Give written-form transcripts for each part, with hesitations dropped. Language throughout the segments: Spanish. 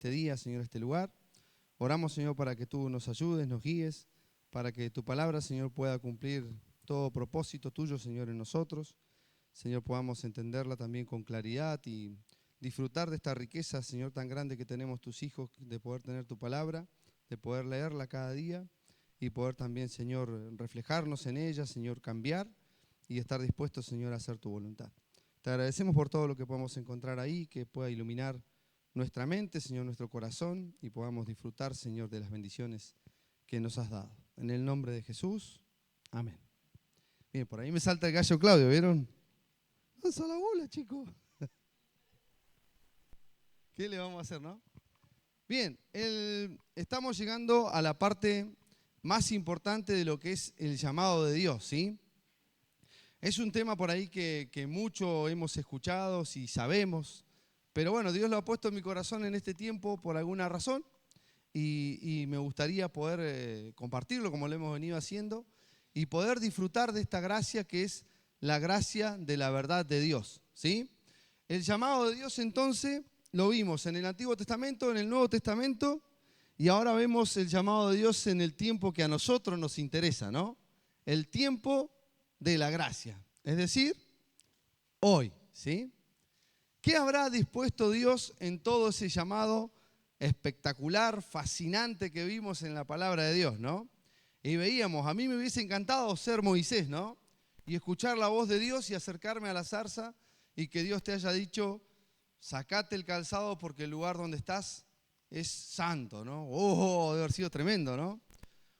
este día, Señor, este lugar. Oramos, Señor, para que tú nos ayudes, nos guíes, para que tu palabra, Señor, pueda cumplir todo propósito tuyo, Señor, en nosotros. Señor, podamos entenderla también con claridad y disfrutar de esta riqueza, Señor, tan grande que tenemos tus hijos, de poder tener tu palabra, de poder leerla cada día y poder también, Señor, reflejarnos en ella, Señor, cambiar y estar dispuestos, Señor, a hacer tu voluntad. Te agradecemos por todo lo que podamos encontrar ahí, que pueda iluminar nuestra mente, Señor, nuestro corazón y podamos disfrutar, Señor, de las bendiciones que nos has dado. En el nombre de Jesús, amén. Bien, por ahí me salta el gallo Claudio, ¿vieron? ¡Alza la bola, chico! ¿Qué le vamos a hacer, no? Bien, estamos llegando a la parte más importante de lo que es el llamado de Dios, ¿sí? Es un tema por ahí que mucho hemos escuchado, y sabemos, pero bueno, Dios lo ha puesto en mi corazón en este tiempo por alguna razón y me gustaría poder compartirlo como lo hemos venido haciendo y poder disfrutar de esta gracia que es la gracia de la verdad de Dios, ¿sí? El llamado de Dios entonces lo vimos en el Antiguo Testamento, en el Nuevo Testamento y ahora vemos el llamado de Dios en el tiempo que a nosotros nos interesa, ¿no? El tiempo de la gracia, es decir, hoy, ¿sí? ¿Qué habrá dispuesto Dios en todo ese llamado espectacular, fascinante que vimos en la palabra de Dios, ¿no? Y veíamos, a mí me hubiese encantado ser Moisés, ¿no? Y escuchar la voz de Dios y acercarme a la zarza y que Dios te haya dicho, sacate el calzado porque el lugar donde estás es santo, ¿no? Oh, debe haber sido tremendo, ¿no?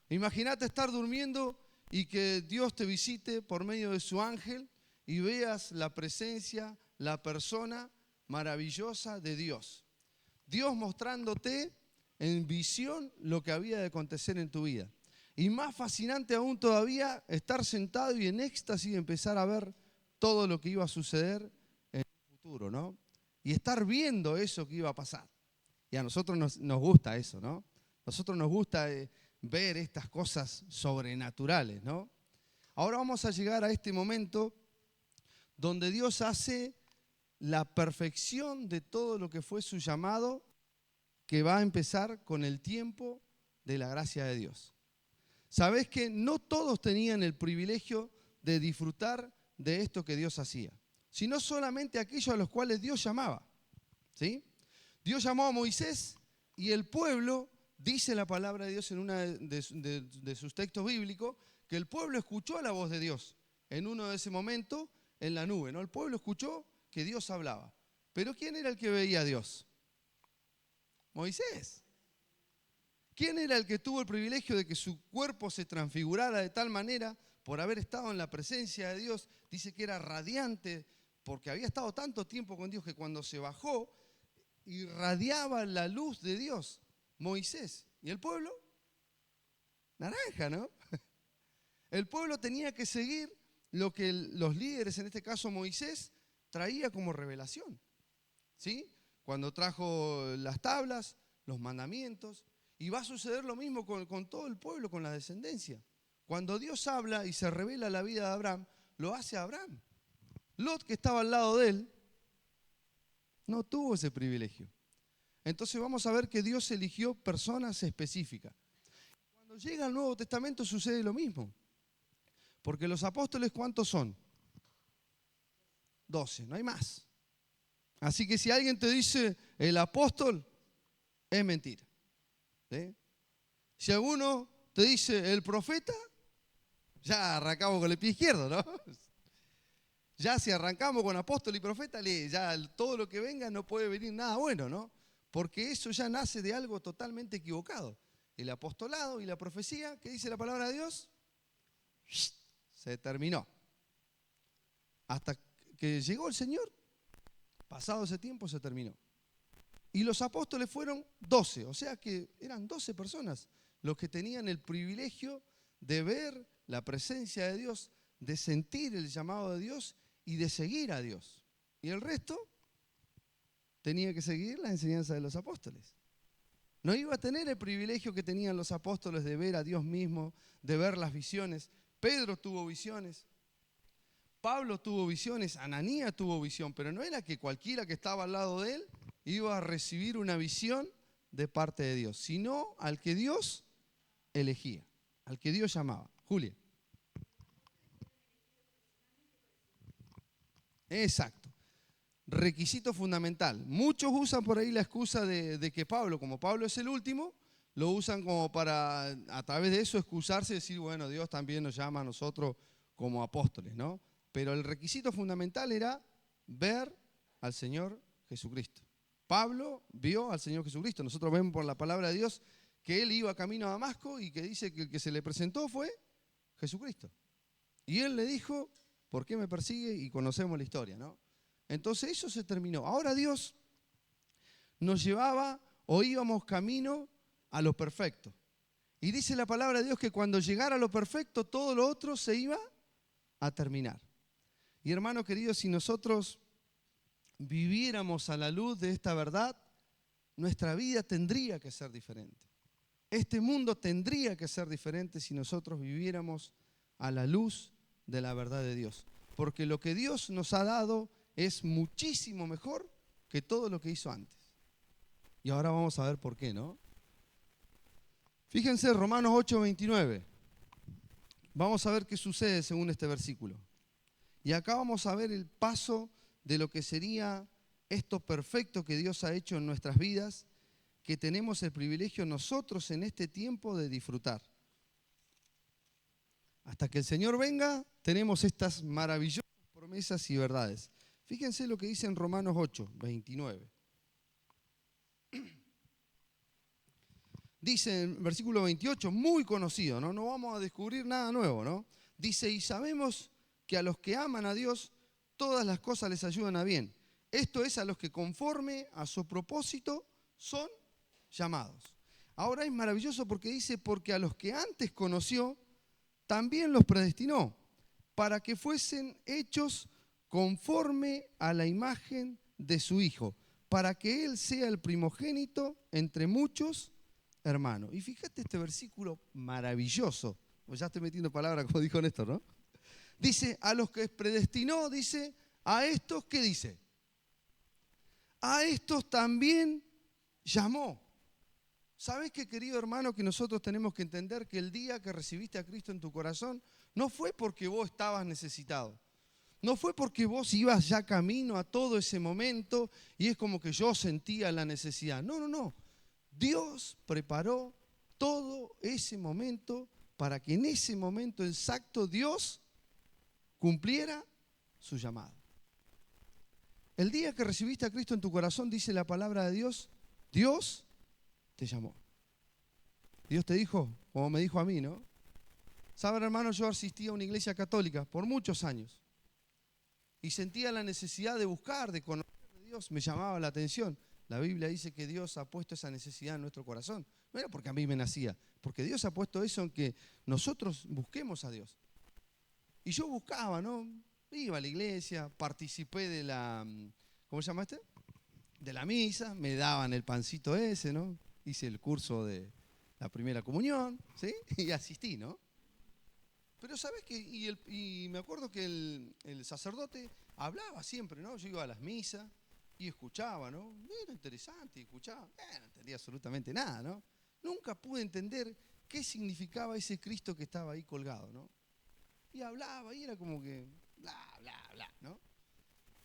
Imagínate estar durmiendo y que Dios te visite por medio de su ángel y veas la presencia, la persona maravillosa de Dios. Dios mostrándote en visión lo que había de acontecer en tu vida. Y más fascinante aún todavía, estar sentado y en éxtasis empezar a ver todo lo que iba a suceder en el futuro, ¿no? Y estar viendo eso que iba a pasar. Y a nosotros nos gusta eso, ¿no? A nosotros nos gusta ver estas cosas sobrenaturales, ¿no? Ahora vamos a llegar a este momento donde Dios hace la perfección de todo lo que fue su llamado, que va a empezar con el tiempo de la gracia de Dios. Sabés que no todos tenían el privilegio de disfrutar de esto que Dios hacía, sino solamente aquellos a los cuales Dios llamaba, ¿sí? Dios llamó a Moisés y el pueblo, dice la palabra de Dios en uno de sus textos bíblicos, que el pueblo escuchó la voz de Dios en uno de ese momento en la nube, ¿no? El pueblo escuchó que Dios hablaba. Pero ¿quién era el que veía a Dios? Moisés. ¿Quién era el que tuvo el privilegio de que su cuerpo se transfigurara de tal manera por haber estado en la presencia de Dios? Dice que era radiante porque había estado tanto tiempo con Dios que cuando se bajó irradiaba la luz de Dios. Moisés. ¿Y el pueblo? Naranja, ¿no? El pueblo tenía que seguir lo que los líderes, en este caso Moisés, traía como revelación, ¿sí? Cuando trajo las tablas, los mandamientos, y va a suceder lo mismo con todo el pueblo, con la descendencia. Cuando Dios habla y se revela la vida de Abraham, lo hace a Abraham. Lot, que estaba al lado de él, no tuvo ese privilegio. Entonces vamos a ver que Dios eligió personas específicas. Cuando llega al Nuevo Testamento sucede lo mismo. Porque los apóstoles, ¿cuántos son? 12, no hay más. Así que si alguien te dice el apóstol, es mentira, ¿sí? Si alguno te dice el profeta, ya arrancamos con el pie izquierdo, ¿no? Ya si arrancamos con apóstol y profeta, ya todo lo que venga no puede venir nada bueno, ¿no? Porque eso ya nace de algo totalmente equivocado. El apostolado y la profecía, ¿qué dice la palabra de Dios? Se terminó. Hasta que llegó el Señor, pasado ese tiempo se terminó. Y los apóstoles fueron 12, o sea que eran 12 personas los que tenían el privilegio de ver la presencia de Dios, de sentir el llamado de Dios y de seguir a Dios. Y el resto tenía que seguir la enseñanza de los apóstoles. No iba a tener el privilegio que tenían los apóstoles de ver a Dios mismo, de ver las visiones. Pedro tuvo visiones, Pablo tuvo visiones, Ananías tuvo visión, pero no era que cualquiera que estaba al lado de él iba a recibir una visión de parte de Dios, sino al que Dios elegía, al que Dios llamaba. Julia. Exacto. Requisito fundamental. Muchos usan por ahí la excusa de que Pablo, como Pablo es el último, lo usan como para, a través de eso, excusarse y decir, bueno, Dios también nos llama a nosotros como apóstoles, ¿no? Pero el requisito fundamental era ver al Señor Jesucristo. Pablo vio al Señor Jesucristo. Nosotros vemos por la palabra de Dios que él iba camino a Damasco y que dice que el que se le presentó fue Jesucristo. Y él le dijo, ¿por qué me persigue? Y conocemos la historia, ¿no? Entonces eso se terminó. Ahora Dios nos llevaba o íbamos camino a lo perfecto. Y dice la palabra de Dios que cuando llegara a lo perfecto, todo lo otro se iba a terminar. Y hermano querido, si nosotros viviéramos a la luz de esta verdad, nuestra vida tendría que ser diferente. Este mundo tendría que ser diferente si nosotros viviéramos a la luz de la verdad de Dios. Porque lo que Dios nos ha dado es muchísimo mejor que todo lo que hizo antes. Y ahora vamos a ver por qué, ¿no? Fíjense, Romanos 8:29. Vamos a ver qué sucede según este versículo. Y acá vamos a ver el paso de lo que sería esto perfecto que Dios ha hecho en nuestras vidas, que tenemos el privilegio nosotros en este tiempo de disfrutar. Hasta que el Señor venga, tenemos estas maravillosas promesas y verdades. Fíjense lo que dice en Romanos 8:29. Dice en versículo 28, muy conocido, ¿no? No vamos a descubrir nada nuevo, ¿no? Dice, y sabemos que a los que aman a Dios, todas las cosas les ayudan a bien. Esto es a los que conforme a su propósito son llamados. Ahora es maravilloso porque dice, porque a los que antes conoció, también los predestinó, para que fuesen hechos conforme a la imagen de su Hijo, para que Él sea el primogénito entre muchos hermanos. Y fíjate este versículo maravilloso, pues ya estoy metiendo palabras como dijo Néstor, ¿no? Dice, a los que predestinó, dice, a estos, ¿qué dice? A estos también llamó. ¿Sabes qué, querido hermano, que nosotros tenemos que entender que el día que recibiste a Cristo en tu corazón, no fue porque vos estabas necesitado? No fue porque vos ibas ya camino a todo ese momento y es como que yo sentía la necesidad. No, no, no. Dios preparó todo ese momento para que en ese momento exacto Dios cumpliera su llamado. El día que recibiste a Cristo en tu corazón, dice la palabra de Dios, Dios te llamó. Dios te dijo, como me dijo a mí, ¿no? Saben, hermano, yo asistí a una iglesia católica por muchos años y sentía la necesidad de buscar, de conocer a Dios, me llamaba la atención. La Biblia dice que Dios ha puesto esa necesidad en nuestro corazón. No era porque a mí me nacía, porque Dios ha puesto eso en que nosotros busquemos a Dios. Y yo buscaba, ¿no? Iba a la iglesia, participé de la, ¿cómo se llama este? De la misa, me daban el pancito ese, ¿no? Hice el curso de la primera comunión, ¿sí? Y asistí, ¿no? Pero ¿sabes qué? Y me acuerdo que el sacerdote hablaba siempre, ¿no? Yo iba a las misas y escuchaba, ¿no? Era interesante, escuchaba. No entendía absolutamente nada, ¿no? Nunca pude entender qué significaba ese Cristo que estaba ahí colgado, ¿no? Y hablaba y era como que bla, bla, bla, ¿no?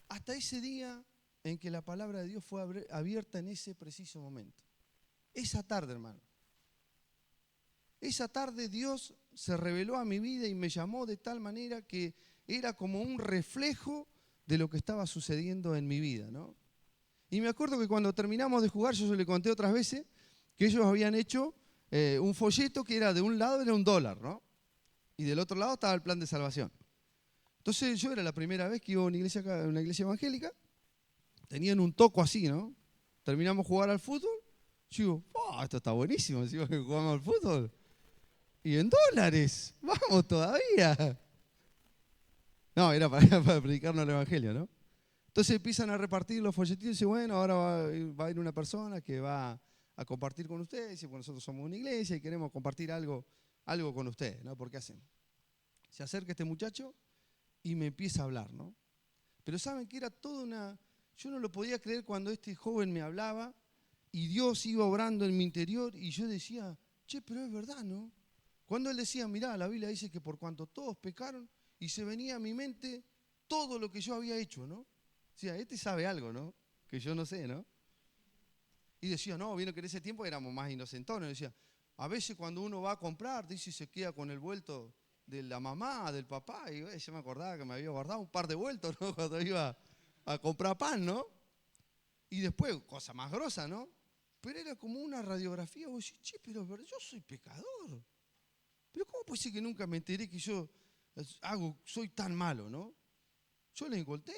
Hasta ese día en que la palabra de Dios fue abierta en ese preciso momento. Esa tarde, hermano. Esa tarde Dios se reveló a mi vida y me llamó de tal manera que era como un reflejo de lo que estaba sucediendo en mi vida, ¿no? Y me acuerdo que cuando terminamos de jugar, yo le conté otras veces que ellos habían hecho un folleto que era de un lado era $1, ¿no? Y del otro lado estaba el plan de salvación. Entonces yo era la primera vez que iba a una iglesia evangélica, tenían un toco así, ¿no? Terminamos de jugar al fútbol, yo digo, oh, esto está buenísimo, decimos que jugamos al fútbol. Y en $, vamos todavía. No, era para predicarnos el evangelio, ¿no? Entonces empiezan a repartir los folletitos y dicen, bueno, ahora va a ir una persona que va a compartir con ustedes, y dice, bueno, nosotros somos una iglesia y queremos compartir algo con ustedes, ¿no? ¿Por qué hacen? Se acerca este muchacho y me empieza a hablar, ¿no? Pero saben que era toda una... Yo no lo podía creer cuando este joven me hablaba y Dios iba obrando en mi interior y yo decía, che, pero es verdad, ¿no? Cuando él decía, mirá, la Biblia dice que por cuanto todos pecaron, y se venía a mi mente todo lo que yo había hecho, ¿no? O sea, este sabe algo, ¿no? Que yo no sé, ¿no? Y decía, no, vino que en ese tiempo éramos más inocentones. Decía, a veces cuando uno va a comprar, dice, se queda con el vuelto de la mamá, del papá. Y yo me acordaba que me había guardado un par de vueltos, ¿no? Cuando iba a comprar pan, ¿no? Y después, cosa más grosa, ¿no? Pero era como una radiografía. Vos decís, che, pero yo soy pecador. Pero ¿cómo puede ser que nunca me enteré que yo soy tan malo, ¿no? Yo le encontré,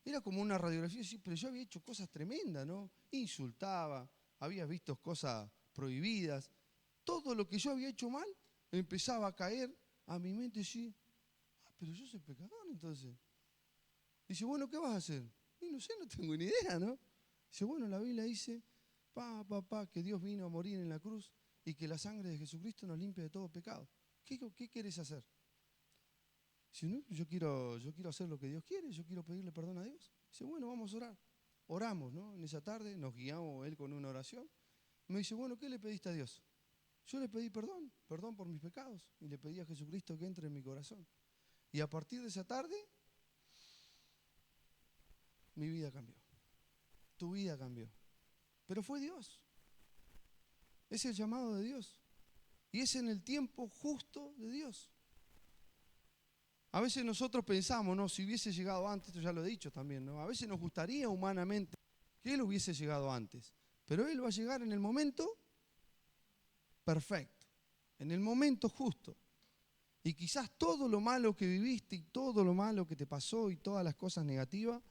era como una radiografía, sí, pero yo había hecho cosas tremendas, ¿no? Insultaba, había visto cosas prohibidas. Todo lo que yo había hecho mal empezaba a caer a mi mente, sí. Pero yo soy pecador, entonces. Dice, bueno, ¿qué vas a hacer? Y no sé, no tengo ni idea, ¿no? Dice, bueno, la Biblia dice, que Dios vino a morir en la cruz y que la sangre de Jesucristo nos limpia de todo pecado. ¿Qué quieres hacer? Dice, no, yo quiero hacer lo que Dios quiere, yo quiero pedirle perdón a Dios. Dice, bueno, vamos a orar. Oramos, ¿no? En esa tarde nos guiamos él con una oración. Me dice, bueno, ¿qué le pediste a Dios? Yo le pedí perdón por mis pecados. Y le pedí a Jesucristo que entre en mi corazón. Y a partir de esa tarde, mi vida cambió. Tu vida cambió. Pero fue Dios. Es el llamado de Dios. Y es en el tiempo justo de Dios. A veces nosotros pensamos, ¿no? Si hubiese llegado antes, esto ya lo he dicho también, ¿no? A veces nos gustaría humanamente que Él hubiese llegado antes. Pero Él va a llegar en el momento perfecto, en el momento justo. Y quizás todo lo malo que viviste y todo lo malo que te pasó y todas las cosas negativas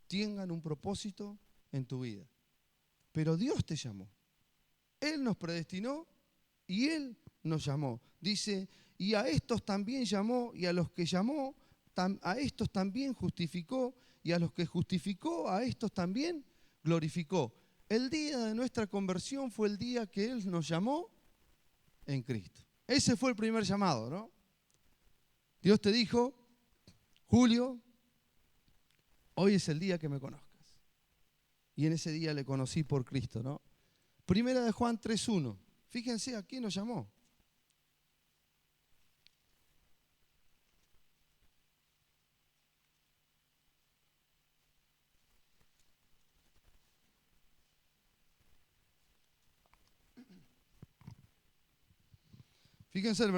tengan un propósito en tu vida. Pero Dios te llamó. Él nos predestinó y Él nos llamó. Dice, y a estos también llamó, y a los que llamó, a estos también justificó, y a los que justificó, a estos también glorificó. El día de nuestra conversión fue el día que Él nos llamó en Cristo. Ese fue el primer llamado, ¿no? Dios te dijo, Julio, hoy es el día que me conozcas. Y en ese día le conocí por Cristo, ¿no? Primera de Juan 3:1. Fíjense a quién nos llamó. Fíjense el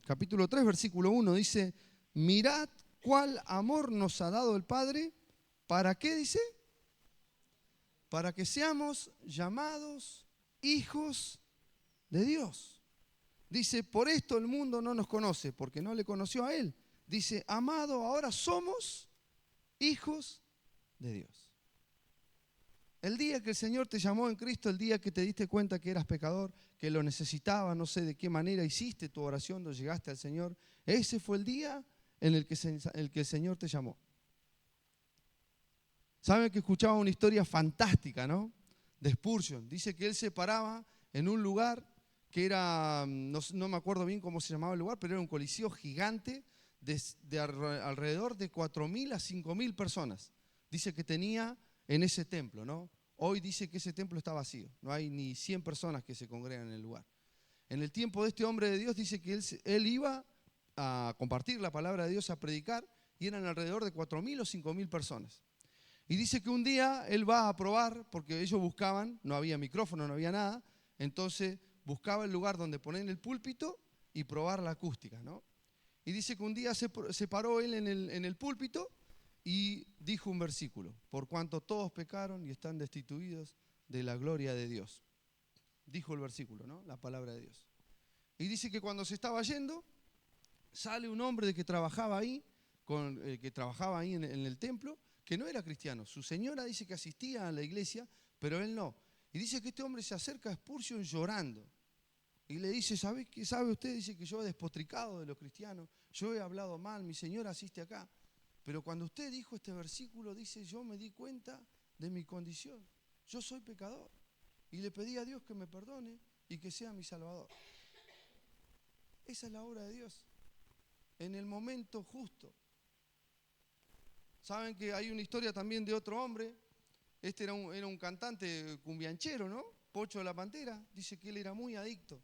capítulo 3, versículo 1, dice, mirad cuál amor nos ha dado el Padre, ¿para qué dice? Para que seamos llamados hijos de Dios. Dice, por esto el mundo no nos conoce, porque no le conoció a Él. Dice, amado, ahora somos hijos de Dios. El día que el Señor te llamó en Cristo, el día que te diste cuenta que eras pecador, que lo necesitabas, no sé de qué manera hiciste tu oración, no llegaste al Señor, ese fue el día en el que el Señor te llamó. Saben que escuchaba una historia fantástica, ¿no? De Spurgeon. Dice que él se paraba en un lugar que era, no me acuerdo bien cómo se llamaba el lugar, pero era un coliseo gigante de alrededor de 4.000 a 5.000 personas. Dice que tenía en ese templo, ¿no? Hoy dice que ese templo está vacío, no hay ni 100 personas que se congregan en el lugar. En el tiempo de este hombre de Dios dice que él iba a compartir la palabra de Dios, a predicar, y eran alrededor de 4.000 o 5.000 personas. Y dice que un día él va a probar, porque ellos buscaban, no había micrófono, no había nada, entonces buscaba el lugar donde poner el púlpito y probar la acústica, ¿no? Y dice que un día se paró él en el púlpito y dijo un versículo, por cuanto todos pecaron y están destituidos de la gloria de Dios. Dijo el versículo, ¿no? La palabra de Dios. Y dice que cuando se estaba yendo, sale un hombre que trabajaba ahí, en el templo, que no era cristiano. Su señora dice que asistía a la iglesia, pero él no. Y dice que este hombre se acerca a Spurgeon llorando. Y le dice, ¿sabe qué sabe usted? Dice que yo he despotricado de los cristianos, yo he hablado mal, mi señora asiste acá. Pero cuando usted dijo este versículo, dice, yo me di cuenta de mi condición. Yo soy pecador. Y le pedí a Dios que me perdone y que sea mi Salvador. Esa es la obra de Dios. En el momento justo. Saben que hay una historia también de otro hombre Este era un cantante cumbianchero, ¿no? Pocho de la Pantera. Dice que él era muy adicto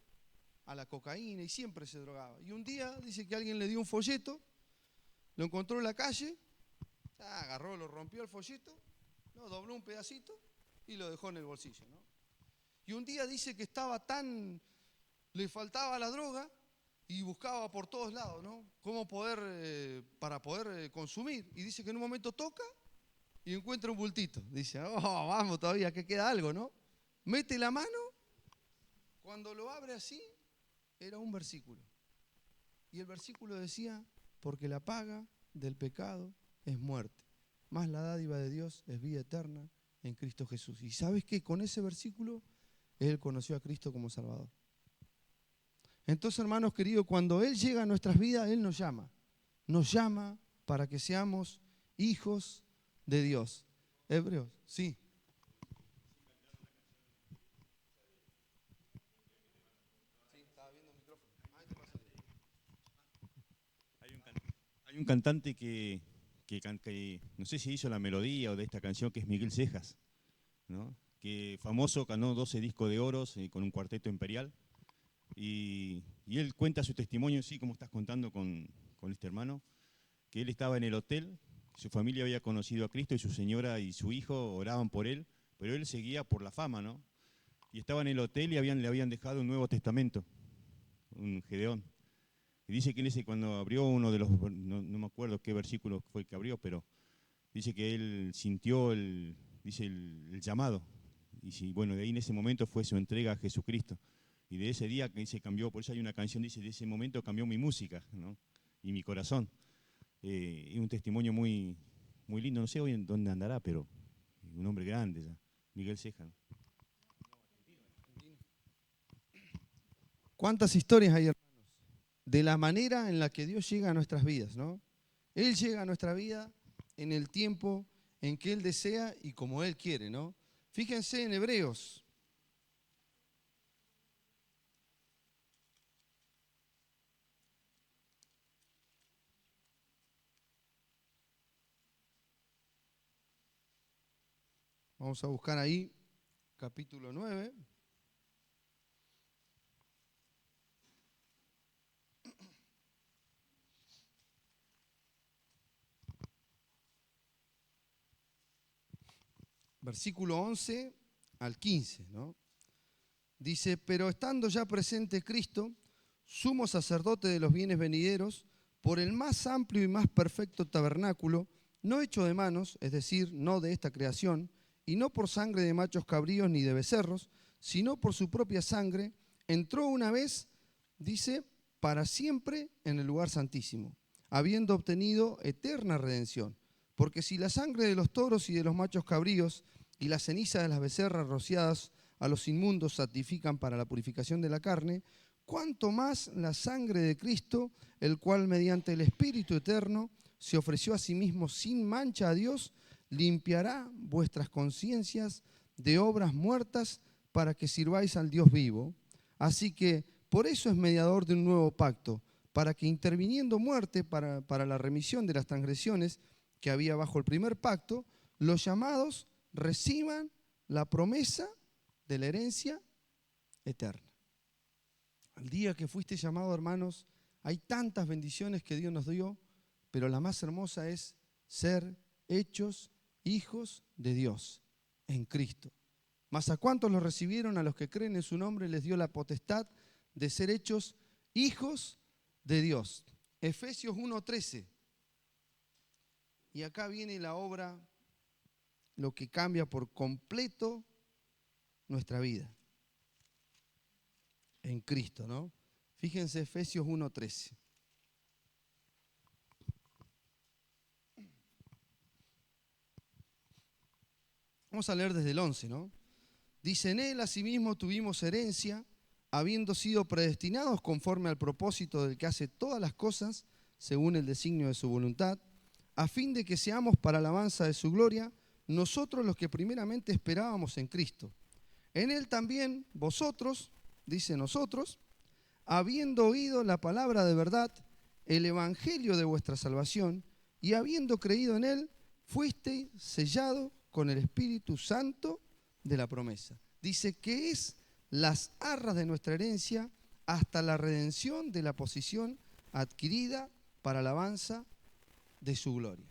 a la cocaína y siempre se drogaba. Y un día dice que alguien le dio un folleto, lo encontró en la calle, agarró, lo rompió el folleto, lo dobló un pedacito y lo dejó en el bolsillo, ¿no? Y un día dice que estaba le faltaba la droga y buscaba por todos lados, ¿no? Cómo para poder consumir. Y dice que en un momento toca y encuentra un bultito. Dice, oh, vamos todavía, que queda algo, ¿no? Mete la mano, cuando lo abre así, era un versículo. Y el versículo decía, porque la paga del pecado es muerte, más la dádiva de Dios es vida eterna en Cristo Jesús. ¿Y sabes qué? Con ese versículo, él conoció a Cristo como Salvador. Entonces, hermanos queridos, cuando Él llega a nuestras vidas, Él nos llama para que seamos hijos de Dios. Hebreos, sí. Hay un cantante que no sé si hizo la melodía o de esta canción, que es Miguel Cejas, ¿no? Que famoso, ganó 12 discos de oro con un cuarteto imperial. Y él cuenta su testimonio, sí, como estás contando con este hermano, que él estaba en el hotel, su familia había conocido a Cristo y su señora y su hijo oraban por él, pero él seguía por la fama, ¿no? Y estaba en el hotel y le habían dejado un Nuevo Testamento, un Gedeón. Y dice que cuando abrió uno de los, no me acuerdo qué versículo fue el que abrió, pero dice que él sintió el llamado. Y bueno, de ahí en ese momento fue su entrega a Jesucristo. Y de ese día que se cambió, por eso hay una canción, dice, de ese momento cambió mi música, ¿no? Y mi corazón. Es un testimonio muy, muy lindo, no sé hoy en dónde andará, pero un hombre grande ya, Miguel Cejas. ¿Cuántas historias hay, hermanos? De la manera en la que Dios llega a nuestras vidas, ¿no? Él llega a nuestra vida en el tiempo en que Él desea y como Él quiere, ¿no? Fíjense en Hebreos. Vamos a buscar ahí, capítulo 9. Versículo 11 al 15, ¿no? Dice, pero estando ya presente Cristo, sumo sacerdote de los bienes venideros, por el más amplio y más perfecto tabernáculo, no hecho de manos, es decir, no de esta creación, y no por sangre de machos cabríos ni de becerros, sino por su propia sangre, entró una vez, dice, para siempre en el lugar santísimo, habiendo obtenido eterna redención. Porque si la sangre de los toros y de los machos cabríos y la ceniza de las becerras rociadas a los inmundos santifican para la purificación de la carne, cuánto más la sangre de Cristo, el cual mediante el Espíritu eterno se ofreció a sí mismo sin mancha a Dios, limpiará vuestras conciencias de obras muertas para que sirváis al Dios vivo. Así que por eso es mediador de un nuevo pacto, para que interviniendo muerte para la remisión de las transgresiones que había bajo el primer pacto, los llamados reciban la promesa de la herencia eterna. Al día que fuiste llamado, hermanos, hay tantas bendiciones que Dios nos dio, pero la más hermosa es ser hechos hijos de Dios en Cristo. Mas a cuántos los recibieron, a los que creen en su nombre, les dio la potestad de ser hechos hijos de Dios. Efesios 1:13. Y acá viene la obra, lo que cambia por completo nuestra vida. En Cristo, ¿no? Fíjense, Efesios 1:13. Vamos a leer desde el 11, ¿no? Dice, en él asimismo tuvimos herencia, habiendo sido predestinados conforme al propósito del que hace todas las cosas, según el designio de su voluntad, a fin de que seamos para alabanza de su gloria, nosotros los que primeramente esperábamos en Cristo. En él también vosotros, dice nosotros, habiendo oído la palabra de verdad, el evangelio de vuestra salvación, y habiendo creído en él, fuisteis sellados con el Espíritu Santo de la promesa. Dice que es las arras de nuestra herencia hasta la redención de la posición adquirida para alabanza de su gloria.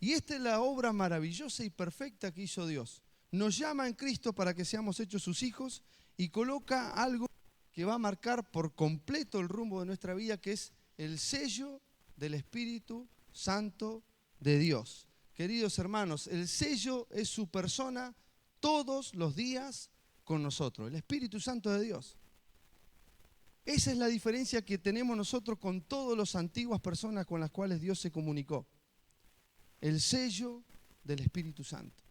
Y esta es la obra maravillosa y perfecta que hizo Dios. Nos llama en Cristo para que seamos hechos sus hijos y coloca algo que va a marcar por completo el rumbo de nuestra vida, que es el sello del Espíritu Santo de Dios. Queridos hermanos, el sello es su persona todos los días con nosotros, el Espíritu Santo de Dios. Esa es la diferencia que tenemos nosotros con todas las antiguas personas con las cuales Dios se comunicó. El sello del Espíritu Santo.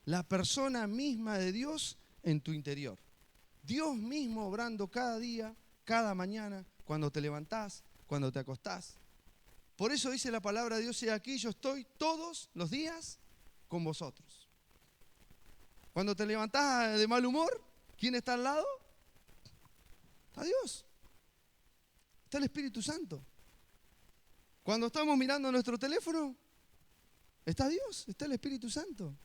La persona misma de Dios en tu interior. Dios mismo obrando cada día, cada mañana, cuando te levantás, cuando te acostás. Por eso dice la palabra de Dios, he aquí yo estoy todos los días con vosotros. Cuando te levantás de mal humor, ¿quién está al lado? Está Dios. Está el Espíritu Santo. Cuando estamos mirando nuestro teléfono, está Dios, está el Espíritu Santo.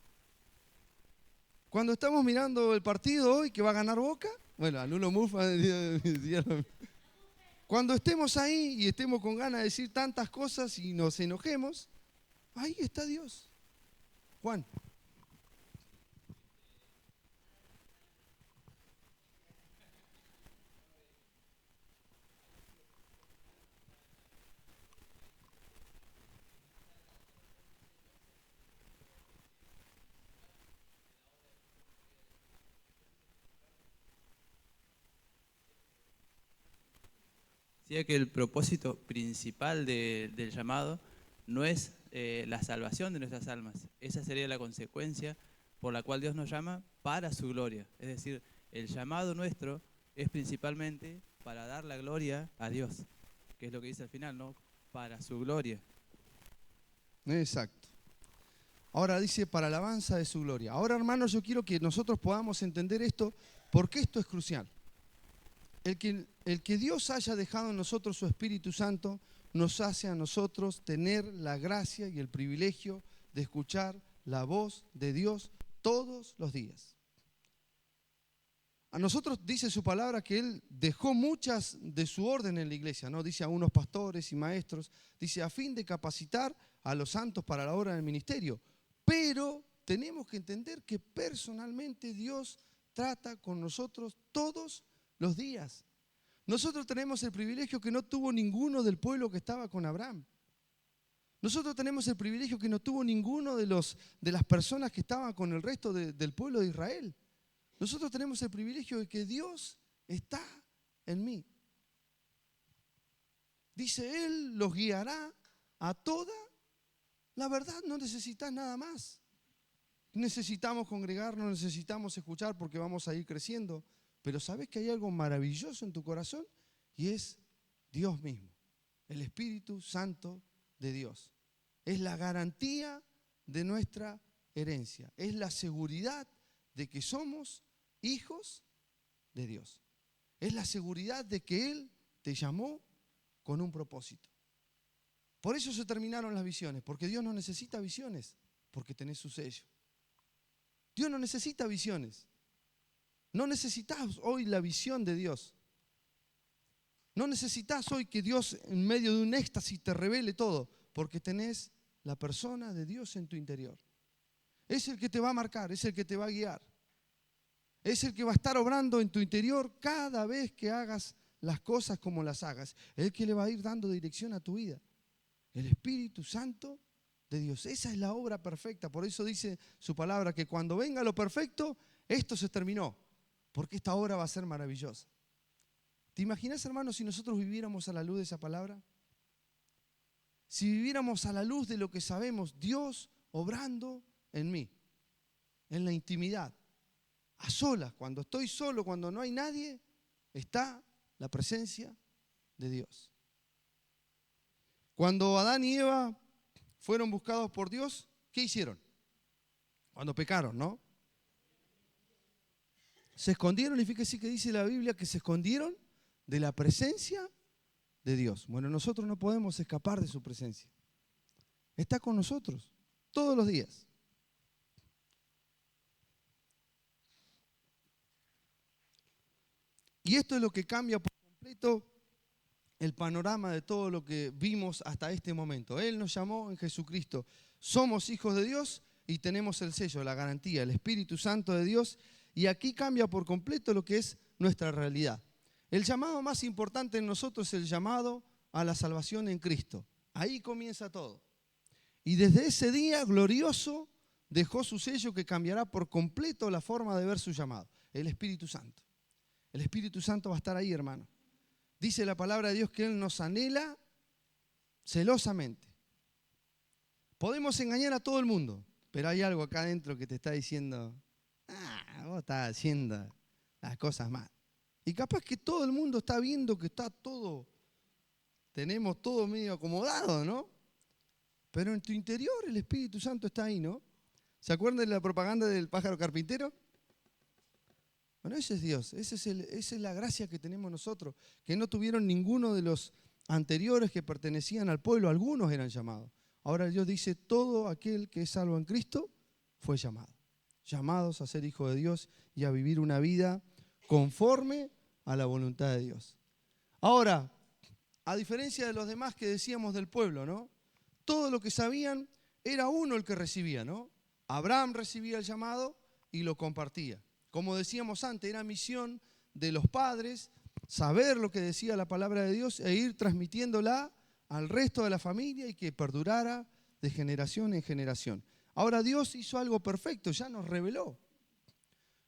Cuando estamos mirando el partido hoy que va a ganar Boca, bueno, a Lulo Mufa decía lo mismo. Cuando estemos ahí y estemos con ganas de decir tantas cosas y nos enojemos, ahí está Dios. Juan. Decía que el propósito principal del llamado no es la salvación de nuestras almas. Esa sería la consecuencia por la cual Dios nos llama para su gloria. Es decir, el llamado nuestro es principalmente para dar la gloria a Dios, que es lo que dice al final, ¿no? Para su gloria. Exacto. Ahora dice para alabanza de su gloria. Ahora, hermanos, yo quiero que nosotros podamos entender esto, porque esto es crucial. El que Dios haya dejado en nosotros su Espíritu Santo nos hace a nosotros tener la gracia y el privilegio de escuchar la voz de Dios todos los días. A nosotros dice su palabra que Él dejó muchas de su orden en la iglesia, ¿no? Dice a unos pastores y maestros, dice a fin de capacitar a los santos para la obra del ministerio. Pero tenemos que entender que personalmente Dios trata con nosotros todos los días. Nosotros tenemos el privilegio que no tuvo ninguno del pueblo que estaba con Abraham. Nosotros tenemos el privilegio que no tuvo ninguno de las personas que estaban con el resto del pueblo de Israel. Nosotros tenemos el privilegio de que Dios está en mí. Dice, Él los guiará a toda la verdad. No necesitas nada más. Necesitamos congregarnos, necesitamos escuchar porque vamos a ir creciendo. Pero sabes que hay algo maravilloso en tu corazón y es Dios mismo, el Espíritu Santo de Dios. Es la garantía de nuestra herencia, es la seguridad de que somos hijos de Dios. Es la seguridad de que Él te llamó con un propósito. Por eso se terminaron las visiones, porque Dios no necesita visiones, porque tenés su sello. Dios no necesita visiones. No necesitas hoy la visión de Dios. No necesitas hoy que Dios en medio de un éxtasis te revele todo, porque tenés la persona de Dios en tu interior. Es el que te va a marcar, es el que te va a guiar. Es el que va a estar obrando en tu interior cada vez que hagas las cosas como las hagas. Es el que le va a ir dando dirección a tu vida. El Espíritu Santo de Dios. Esa es la obra perfecta. Por eso dice su palabra que cuando venga lo perfecto, esto se terminó. Porque esta obra va a ser maravillosa. ¿Te imaginas, hermanos, si nosotros viviéramos a la luz de esa palabra? Si viviéramos a la luz de lo que sabemos, Dios obrando en mí, en la intimidad, a solas, cuando estoy solo, cuando no hay nadie, está la presencia de Dios. Cuando Adán y Eva fueron buscados por Dios, ¿qué hicieron? Cuando pecaron, ¿no? Se escondieron, y fíjese que dice la Biblia que se escondieron de la presencia de Dios. Bueno, nosotros no podemos escapar de su presencia. Está con nosotros todos los días. Y esto es lo que cambia por completo el panorama de todo lo que vimos hasta este momento. Él nos llamó en Jesucristo. Somos hijos de Dios y tenemos el sello, la garantía, el Espíritu Santo de Dios. Y aquí cambia por completo lo que es nuestra realidad. El llamado más importante en nosotros es el llamado a la salvación en Cristo. Ahí comienza todo. Y desde ese día glorioso dejó su sello que cambiará por completo la forma de ver su llamado. El Espíritu Santo. El Espíritu Santo va a estar ahí, hermano. Dice la palabra de Dios que Él nos anhela celosamente. Podemos engañar a todo el mundo, pero hay algo acá adentro que te está diciendo, vos estás haciendo las cosas mal. Y capaz que todo el mundo está viendo que está todo, tenemos todo medio acomodado, ¿no? Pero en tu interior el Espíritu Santo está ahí, ¿no? ¿Se acuerdan de la propaganda del pájaro carpintero? Bueno, ese es Dios, esa es la gracia que tenemos nosotros, que no tuvieron ninguno de los anteriores que pertenecían al pueblo, algunos eran llamados. Ahora Dios dice, todo aquel que es salvo en Cristo fue llamado. Llamados a ser hijos de Dios y a vivir una vida conforme a la voluntad de Dios. Ahora, a diferencia de los demás que decíamos del pueblo, ¿no? Todo lo que sabían era uno el que recibía, ¿no? Abraham recibía el llamado y lo compartía. Como decíamos antes, era misión de los padres saber lo que decía la palabra de Dios e ir transmitiéndola al resto de la familia y que perdurara de generación en generación. Ahora Dios hizo algo perfecto, ya nos reveló.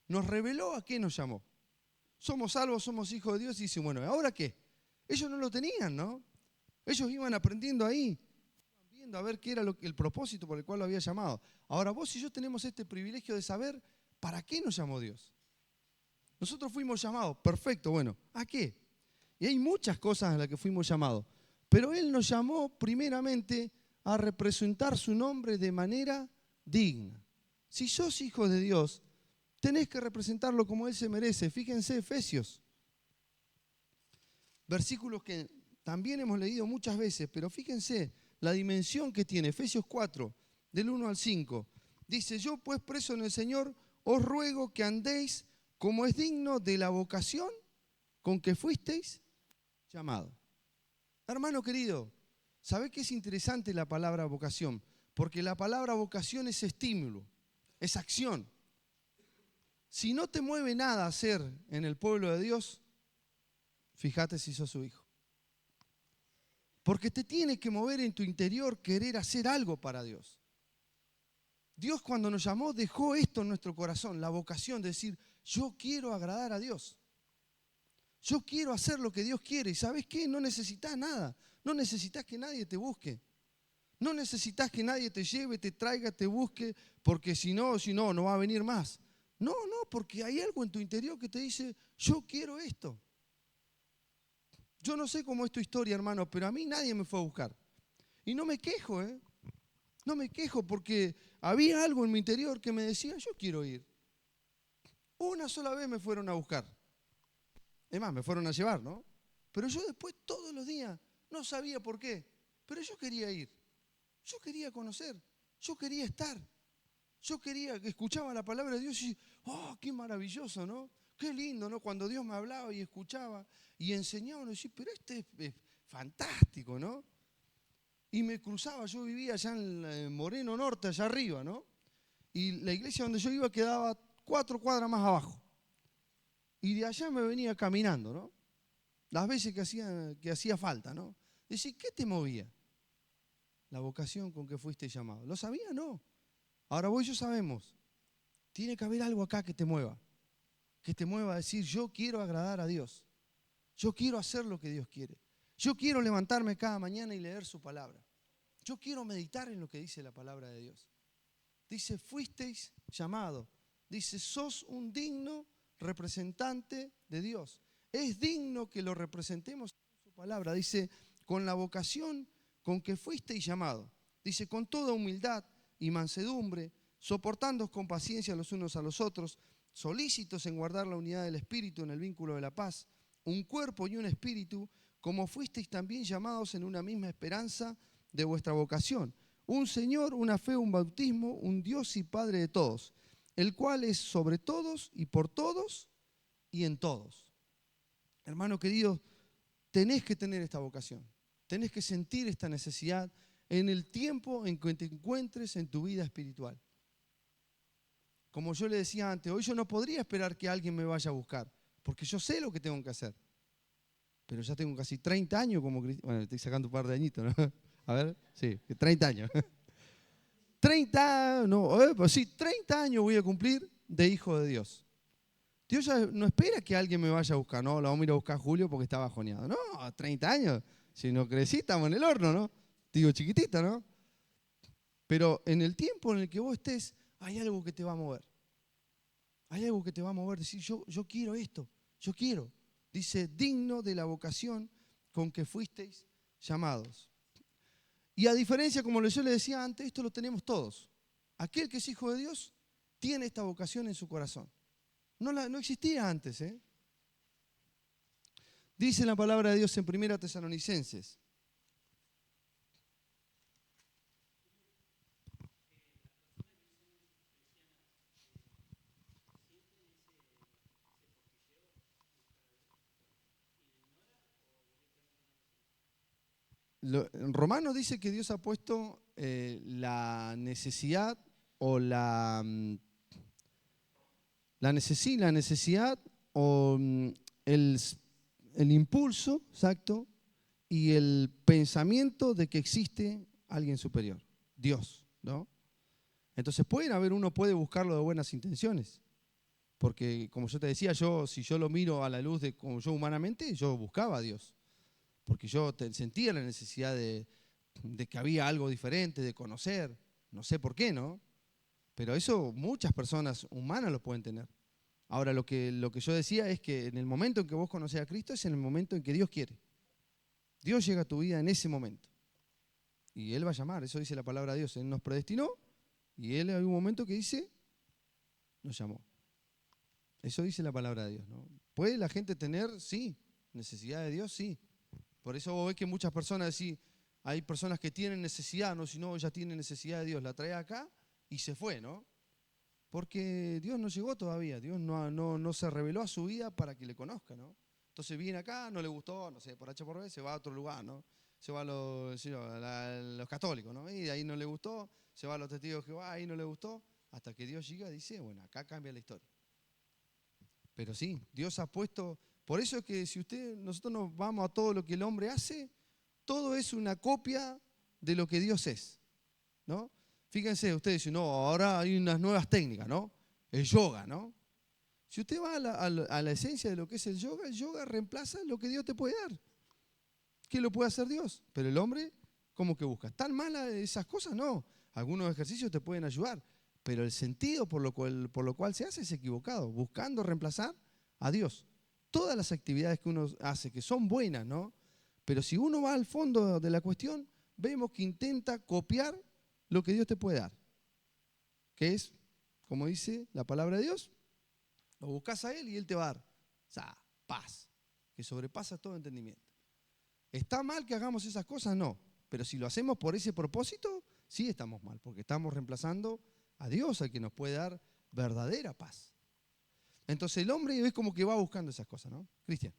Nos reveló a qué nos llamó. Somos salvos, somos hijos de Dios y dice, bueno, ¿ahora qué? Ellos no lo tenían, ¿no? Ellos iban aprendiendo ahí, iban viendo a ver qué era el propósito por el cual lo había llamado. Ahora vos y yo tenemos este privilegio de saber ¿para qué nos llamó Dios? Nosotros fuimos llamados, perfecto, bueno, ¿a qué? Y hay muchas cosas a las que fuimos llamados, pero Él nos llamó primeramente a representar su nombre de manera digna. Si sos hijo de Dios, tenés que representarlo como Él se merece. Fíjense, Efesios, versículos que también hemos leído muchas veces, pero fíjense la dimensión que tiene. Efesios 4, del 1 al 5, dice, yo pues preso en el Señor, os ruego que andéis como es digno de la vocación con que fuisteis llamados. Hermano querido, ¿sabés qué es interesante la palabra vocación? Porque la palabra vocación es estímulo, es acción. Si no te mueve nada a hacer en el pueblo de Dios, fíjate si sos su hijo. Porque te tiene que mover en tu interior querer hacer algo para Dios. Dios cuando nos llamó dejó esto en nuestro corazón, la vocación de decir, yo quiero agradar a Dios. Yo quiero hacer lo que Dios quiere. ¿Y sabes qué? No necesitas nada. No necesitas que nadie te busque. No necesitas que nadie te lleve, te traiga, te busque, porque si no, no va a venir más. No, porque hay algo en tu interior que te dice, yo quiero esto. Yo no sé cómo es tu historia, hermano, pero a mí nadie me fue a buscar. Y no me quejo, ¿eh? No me quejo porque había algo en mi interior que me decía, yo quiero ir. Una sola vez me fueron a buscar. Es más, me fueron a llevar, ¿no? Pero yo después todos los días no sabía por qué, pero yo quería ir. Yo quería conocer, yo quería estar. Yo quería, escuchaba la palabra de Dios y, oh, qué maravilloso, ¿no? Qué lindo, ¿no? Cuando Dios me hablaba y escuchaba y enseñaba, uno decía, pero este es fantástico, ¿no? Y me cruzaba, yo vivía allá en Moreno Norte, allá arriba, ¿no? Y la iglesia donde yo iba quedaba 4 cuadras más abajo. Y de allá me venía caminando, ¿no? Las veces que hacía falta, ¿no? Decía, ¿qué te movía? La vocación con que fuiste llamado. ¿Lo sabía? No. Ahora vos y yo sabemos. Tiene que haber algo acá que te mueva. Que te mueva a decir, yo quiero agradar a Dios. Yo quiero hacer lo que Dios quiere. Yo quiero levantarme cada mañana y leer su palabra. Yo quiero meditar en lo que dice la palabra de Dios. Dice, fuisteis llamados. Dice, sos un digno representante de Dios. Es digno que lo representemos en su palabra. Dice, con la vocación con que fuisteis llamados. Dice, con toda humildad y mansedumbre, soportándoos con paciencia los unos a los otros, solícitos en guardar la unidad del Espíritu en el vínculo de la paz, un cuerpo y un espíritu, como fuisteis también llamados en una misma esperanza de vuestra vocación. Un Señor, una fe, un bautismo, un Dios y Padre de todos, el cual es sobre todos y por todos y en todos. hermano querido, tenés que tener esta vocación. Tenés que sentir esta necesidad en el tiempo en que te encuentres en tu vida espiritual. Como yo le decía antes, hoy yo no podría esperar que alguien me vaya a buscar, porque yo sé lo que tengo que hacer. Pero ya tengo casi 30 años como cristiano. Bueno, estoy sacando un par de añitos, ¿no? A ver, sí, 30 años. 30 años voy a cumplir de hijo de Dios. Dios ya no espera que alguien me vaya a buscar, no, la vamos a ir a buscar a Julio porque está bajoneado. No, 30 años, si no crecí estamos en el horno, ¿no? Digo chiquitita, ¿no? Pero en el tiempo en el que vos estés, hay algo que te va a mover. Hay algo que te va a mover, decir, yo quiero esto, yo quiero. Dice, digno de la vocación con que fuisteis llamados. Y a diferencia, como yo le decía antes, esto lo tenemos todos. Aquel que es hijo de Dios tiene esta vocación en su corazón. No existía antes, ¿eh? Dice la palabra de Dios en 1 Tesalonicenses. En Romanos dice que Dios ha puesto la necesidad o la necesidad o el impulso, exacto, y el pensamiento de que existe alguien superior, Dios, ¿no? Entonces uno puede buscarlo de buenas intenciones, porque como yo te decía, si yo lo miro a la luz de como yo humanamente, yo buscaba a Dios. Porque yo sentía la necesidad de que había algo diferente, de conocer. No sé por qué, ¿no? Pero eso muchas personas humanas lo pueden tener. Ahora, lo que yo decía es que en el momento en que vos conocés a Cristo es en el momento en que Dios quiere. Dios llega a tu vida en ese momento. Y Él va a llamar, eso dice la palabra de Dios. Él nos predestinó y Él hay un momento que dice, nos llamó. Eso dice la palabra de Dios, ¿no? ¿Puede la gente tener? Sí. ¿Necesidad de Dios? Sí. Por eso vos ves que muchas personas, sí, hay personas que tienen necesidad, no, si no, ella tiene necesidad de Dios, la trae acá y se fue, ¿no? Porque Dios no llegó todavía, Dios no se reveló a su vida para que le conozca, ¿no? Entonces viene acá, no le gustó, no sé, por H por B, se va a otro lugar, ¿no? Se va a los católicos, ¿no? Y de ahí no le gustó, se va a los testigos de Jehová, ahí no le gustó, hasta que Dios llega y dice, bueno, acá cambia la historia. Pero sí, Dios ha puesto... Por eso es que si nosotros nos vamos a todo lo que el hombre hace, todo es una copia de lo que Dios es, ¿no? Fíjense, ustedes dicen, no, ahora hay unas nuevas técnicas, ¿no? El yoga, ¿no? Si usted va a la esencia de lo que es el yoga reemplaza lo que Dios te puede dar. ¿Qué lo puede hacer Dios? Pero el hombre, ¿cómo que busca? ¿Tan malas esas cosas? No. Algunos ejercicios te pueden ayudar, pero el sentido por lo cual se hace es equivocado, buscando reemplazar a Dios. Todas las actividades que uno hace, que son buenas, ¿no? Pero si uno va al fondo de la cuestión, vemos que intenta copiar lo que Dios te puede dar. Que es, como dice la palabra de Dios, lo buscas a Él y Él te va a dar. O sea, paz, que sobrepasa todo entendimiento. ¿Está mal que hagamos esas cosas? No. Pero si lo hacemos por ese propósito, sí estamos mal, porque estamos reemplazando a Dios, al que nos puede dar verdadera paz. Entonces el hombre es como que va buscando esas cosas, ¿no? Cristian.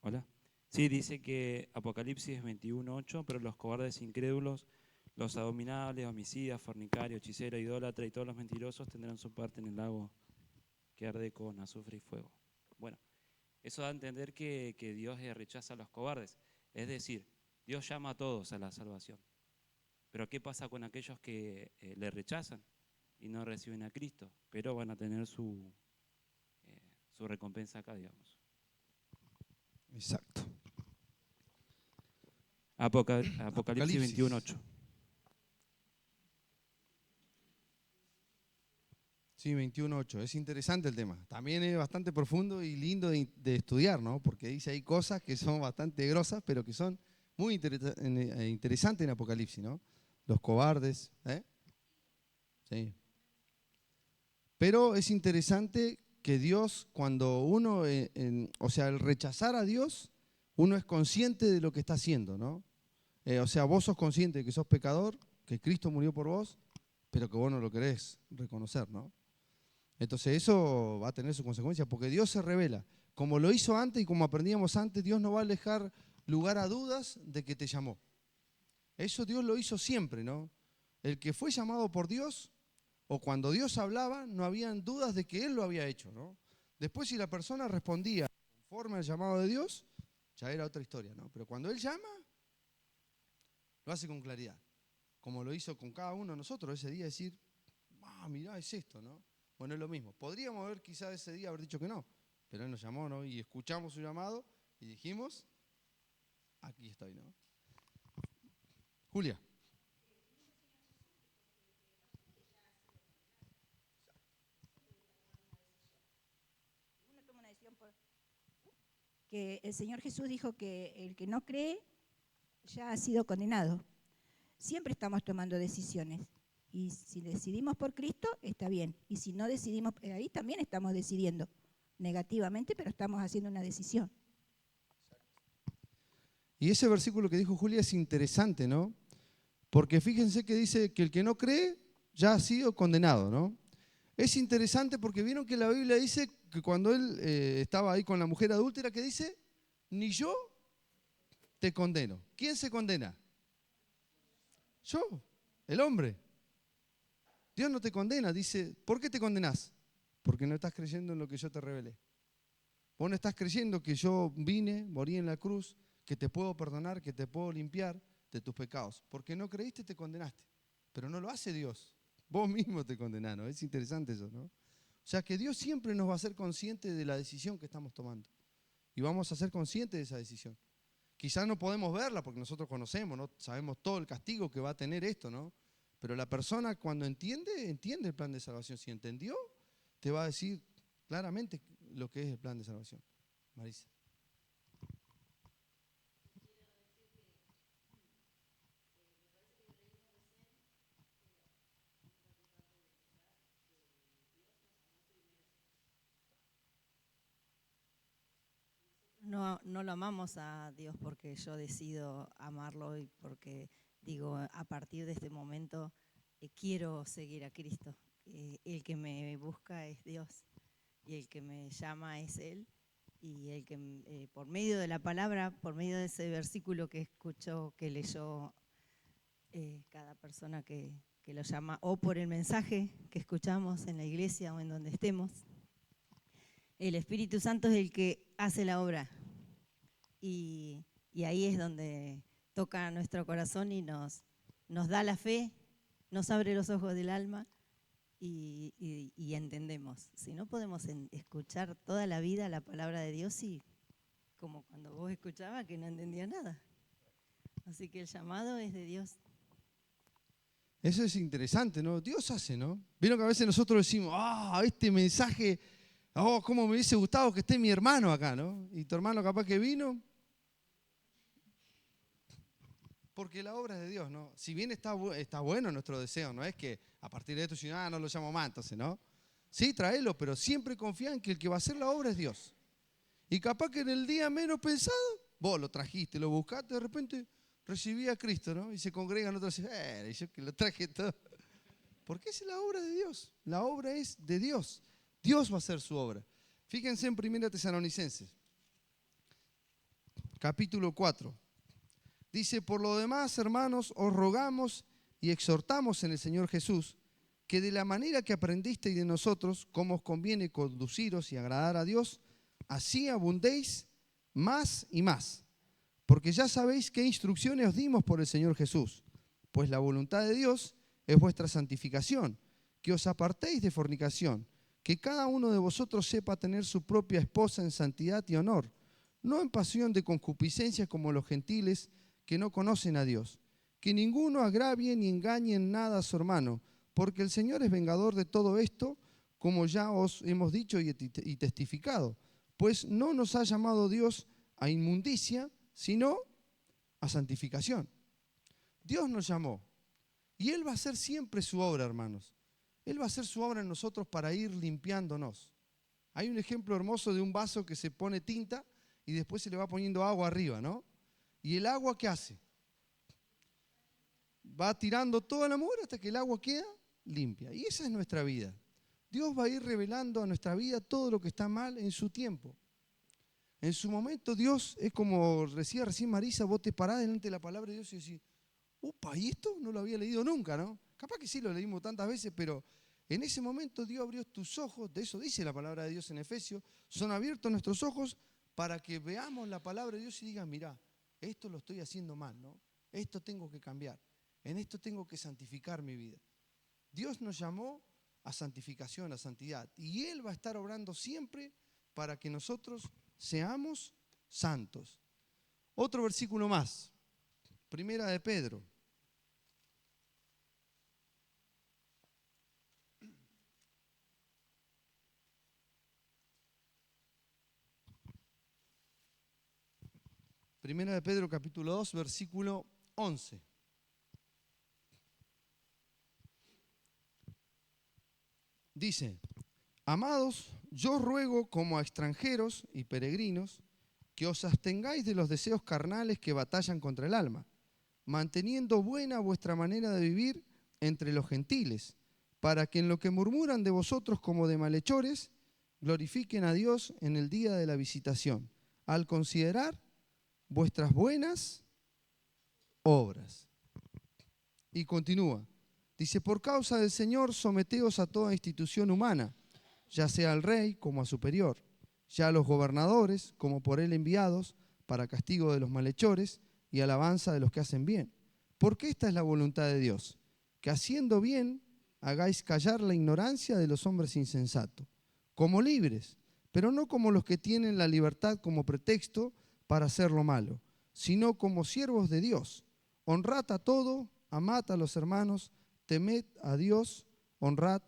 Hola. Sí, dice que Apocalipsis 21:8, pero los cobardes incrédulos, los abominables, homicidas, fornicarios, hechiceros, idólatras y todos los mentirosos tendrán su parte en el lago que arde con azufre y fuego. Bueno, eso da a entender que Dios rechaza a los cobardes. Es decir, Dios llama a todos a la salvación. Pero ¿qué pasa con aquellos que le rechazan y no reciben a Cristo? Pero van a tener su recompensa acá, digamos. Exacto. Apocalipsis 21:8. Sí, 21:8. Es interesante el tema. También es bastante profundo y lindo de estudiar, ¿no? Porque dice hay cosas que son bastante grosas, pero que son muy interesantes en Apocalipsis, ¿no? Los cobardes, ¿eh? Sí. Pero es interesante que Dios, cuando uno, o sea, al rechazar a Dios, uno es consciente de lo que está haciendo, ¿no? O sea, vos sos consciente de que sos pecador, que Cristo murió por vos, pero que vos no lo querés reconocer, ¿no? Entonces eso va a tener sus consecuencias, porque Dios se revela. Como lo hizo antes y como aprendíamos antes, Dios no va a dejar lugar a dudas de que te llamó. Eso Dios lo hizo siempre, ¿no? El que fue llamado por Dios, o cuando Dios hablaba, no habían dudas de que Él lo había hecho, ¿no? Después si la persona respondía conforme al llamado de Dios, ya era otra historia, ¿no? Pero cuando Él llama, lo hace con claridad. Como lo hizo con cada uno de nosotros ese día, decir, mirá, es esto, ¿no? Bueno, es lo mismo. Podríamos haber quizás ese día haber dicho que no, pero Él nos llamó, ¿no? Y escuchamos su llamado y dijimos, aquí estoy, ¿no? Julia. Uno toma una decisión que el Señor Jesús dijo que el que no cree ya ha sido condenado. Siempre estamos tomando decisiones. Y si decidimos por Cristo, está bien. Y si no decidimos, ahí también estamos decidiendo negativamente, pero estamos haciendo una decisión. Y ese versículo que dijo Julia es interesante, ¿no? Porque fíjense que dice que el que no cree ya ha sido condenado, ¿no? Es interesante porque vieron que la Biblia dice que cuando él estaba ahí con la mujer adúltera, que dice, ni yo te condeno. ¿Quién se condena? Yo, el hombre. Dios no te condena, dice, ¿por qué te condenás? Porque no estás creyendo en lo que yo te revelé. Vos no estás creyendo que yo vine, morí en la cruz, que te puedo perdonar, que te puedo limpiar de tus pecados. Porque no creíste, te condenaste. Pero no lo hace Dios. Vos mismo te condenás, ¿no? Es interesante eso, ¿no? O sea que Dios siempre nos va a hacer conscientes de la decisión que estamos tomando. Y vamos a ser conscientes de esa decisión. Quizás no podemos verla porque nosotros conocemos, ¿no? Sabemos todo el castigo que va a tener esto, ¿no? Pero la persona cuando entiende el plan de salvación. Si entendió, te va a decir claramente lo que es el plan de salvación. Marisa. No lo amamos a Dios porque yo decido amarlo y porque digo, a partir de este momento quiero seguir a Cristo. El que me busca es Dios y el que me llama es Él. Y el que por medio de la palabra, por medio de ese versículo que escuchó, que leyó cada persona que lo llama, o por el mensaje que escuchamos en la iglesia o en donde estemos, el Espíritu Santo es el que hace la obra. Y ahí es donde toca nuestro corazón y nos da la fe, nos abre los ojos del alma y entendemos. Si no, podemos escuchar toda la vida la palabra de Dios y como cuando vos escuchabas que no entendía nada. Así que el llamado es de Dios. Eso es interesante, ¿no? Dios hace, ¿no? Vieron que a veces nosotros decimos, este mensaje, cómo me hubiese gustado que esté mi hermano acá, ¿no? Y tu hermano capaz que vino. Porque la obra es de Dios, ¿no? Si bien está bueno nuestro deseo, no es que a partir de esto, si no lo llamo más, entonces, ¿no? Sí, tráelo, pero siempre confía en que el que va a hacer la obra es Dios. Y capaz que en el día menos pensado, vos lo trajiste, lo buscaste, de repente recibí a Cristo, ¿no? Y se congregan otros y dicen, yo que lo traje todo. Porque es la obra de Dios. La obra es de Dios. Dios va a hacer su obra. Fíjense en 1 Tesalonicenses, capítulo 4. Dice, por lo demás, hermanos, os rogamos y exhortamos en el Señor Jesús, que de la manera que aprendisteis de nosotros, cómo os conviene conduciros y agradar a Dios, así abundéis más y más. Porque ya sabéis qué instrucciones os dimos por el Señor Jesús. Pues la voluntad de Dios es vuestra santificación, que os apartéis de fornicación, que cada uno de vosotros sepa tener su propia esposa en santidad y honor, no en pasión de concupiscencia como los gentiles que no conocen a Dios. Que ninguno agravie ni engañe en nada a su hermano, porque el Señor es vengador de todo esto, como ya os hemos dicho y testificado. Pues no nos ha llamado Dios a inmundicia, sino a santificación. Dios nos llamó y Él va a hacer siempre su obra, hermanos. Él va a hacer su obra en nosotros para ir limpiándonos. Hay un ejemplo hermoso de un vaso que se pone tinta y después se le va poniendo agua arriba, ¿no? ¿Y el agua qué hace? va tirando toda la mugre hasta que el agua queda limpia. Y esa es nuestra vida. Dios va a ir revelando a nuestra vida todo lo que está mal en su tiempo. En su momento Dios es como decía recién Marisa, vos te parás delante de la palabra de Dios y decís, upa, ¿y esto no lo había leído nunca, no? Capaz que sí lo leímos tantas veces, pero en ese momento Dios abrió tus ojos, de eso dice la palabra de Dios en Efesios, son abiertos nuestros ojos para que veamos la palabra de Dios y digan, mirá, esto lo estoy haciendo mal, ¿no? Esto tengo que cambiar, en esto tengo que santificar mi vida. Dios nos llamó a santificación, a santidad, y Él va a estar obrando siempre para que nosotros seamos santos. Otro versículo más, Primera de Pedro. Primera de Pedro, capítulo 2, versículo 11. Dice, amados, yo ruego como a extranjeros y peregrinos que os abstengáis de los deseos carnales que batallan contra el alma, manteniendo buena vuestra manera de vivir entre los gentiles, para que en lo que murmuran de vosotros como de malhechores, glorifiquen a Dios en el día de la visitación, al considerar vuestras buenas obras. Y continúa. Dice, por causa del Señor, someteos a toda institución humana, ya sea al rey como a superior, ya a los gobernadores como por él enviados, para castigo de los malhechores y alabanza de los que hacen bien. Porque esta es la voluntad de Dios, que haciendo bien hagáis callar la ignorancia de los hombres insensatos, como libres, pero no como los que tienen la libertad como pretexto para hacer lo malo, sino como siervos de Dios. Honrad a todo, amad a los hermanos, temed a Dios, honrad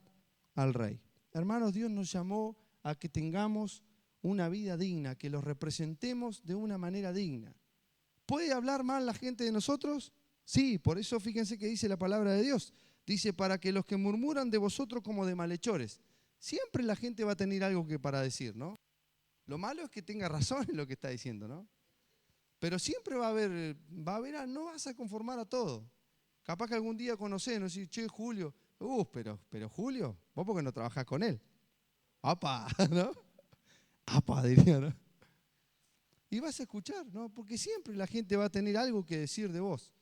al Rey. Hermanos, Dios nos llamó a que tengamos una vida digna, que los representemos de una manera digna. ¿Puede hablar mal la gente de nosotros? Sí, por eso fíjense que dice la palabra de Dios. Dice, para que los que murmuran de vosotros como de malhechores. Siempre la gente va a tener algo que para decir, ¿no? Lo malo es que tenga razón en lo que está diciendo, ¿no? Pero siempre va a haber, no vas a conformar a todo. Capaz que algún día conocés, no decís, che, Julio, pero Julio, vos porque no trabajás con él. ¡Apa! ¿No? ¡Apa! Diría, ¿no? Y vas a escuchar, ¿no? Porque siempre la gente va a tener algo que decir de vos.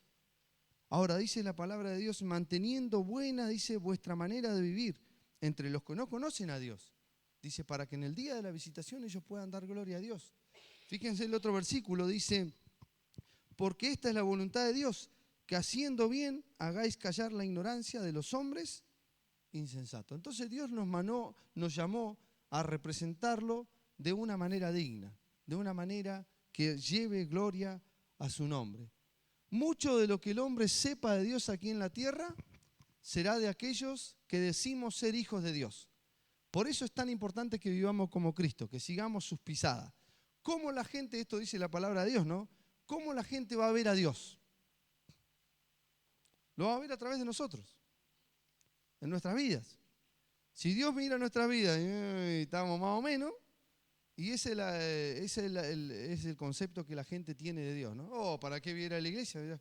Ahora, dice la palabra de Dios, manteniendo buena, dice, vuestra manera de vivir entre los que no conocen a Dios. Dice, para que en el día de la visitación ellos puedan dar gloria a Dios. Fíjense el otro versículo, dice, porque esta es la voluntad de Dios, que haciendo bien hagáis callar la ignorancia de los hombres insensatos. Entonces Dios nos llamó a representarlo de una manera digna, de una manera que lleve gloria a su nombre. Mucho de lo que el hombre sepa de Dios aquí en la tierra será de aquellos que decimos ser hijos de Dios. Por eso es tan importante que vivamos como Cristo, que sigamos sus pisadas. ¿Cómo la gente, esto dice la palabra de Dios, ¿no? ¿Cómo la gente va a ver a Dios? Lo va a ver a través de nosotros, en nuestras vidas. Si Dios mira nuestras vidas y estamos más o menos, y ese es el concepto que la gente tiene de Dios, ¿no? Oh, ¿para qué viera la iglesia?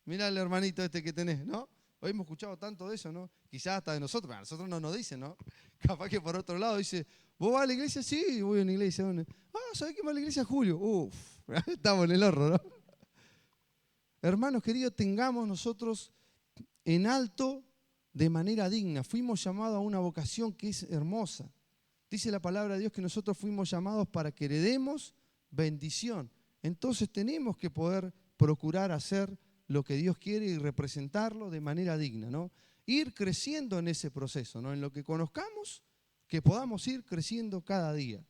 Mirá el hermanito este que tenés, ¿no? Hoy hemos escuchado tanto de eso, ¿no? Quizás hasta de nosotros, pero a nosotros no nos dicen, ¿no? Capaz que por otro lado dice, ¿vos vas a la iglesia? Sí, voy a una iglesia. ¿Sabés que va a la iglesia Julio? Estamos en el horno, ¿no? Hermanos queridos, tengamos nosotros en alto de manera digna. Fuimos llamados a una vocación que es hermosa. Dice la palabra de Dios que nosotros fuimos llamados para que heredemos bendición. Entonces tenemos que poder procurar hacer lo que Dios quiere y representarlo de manera digna, ¿no? Ir creciendo en ese proceso, ¿no? En lo que conozcamos, que podamos ir creciendo cada día.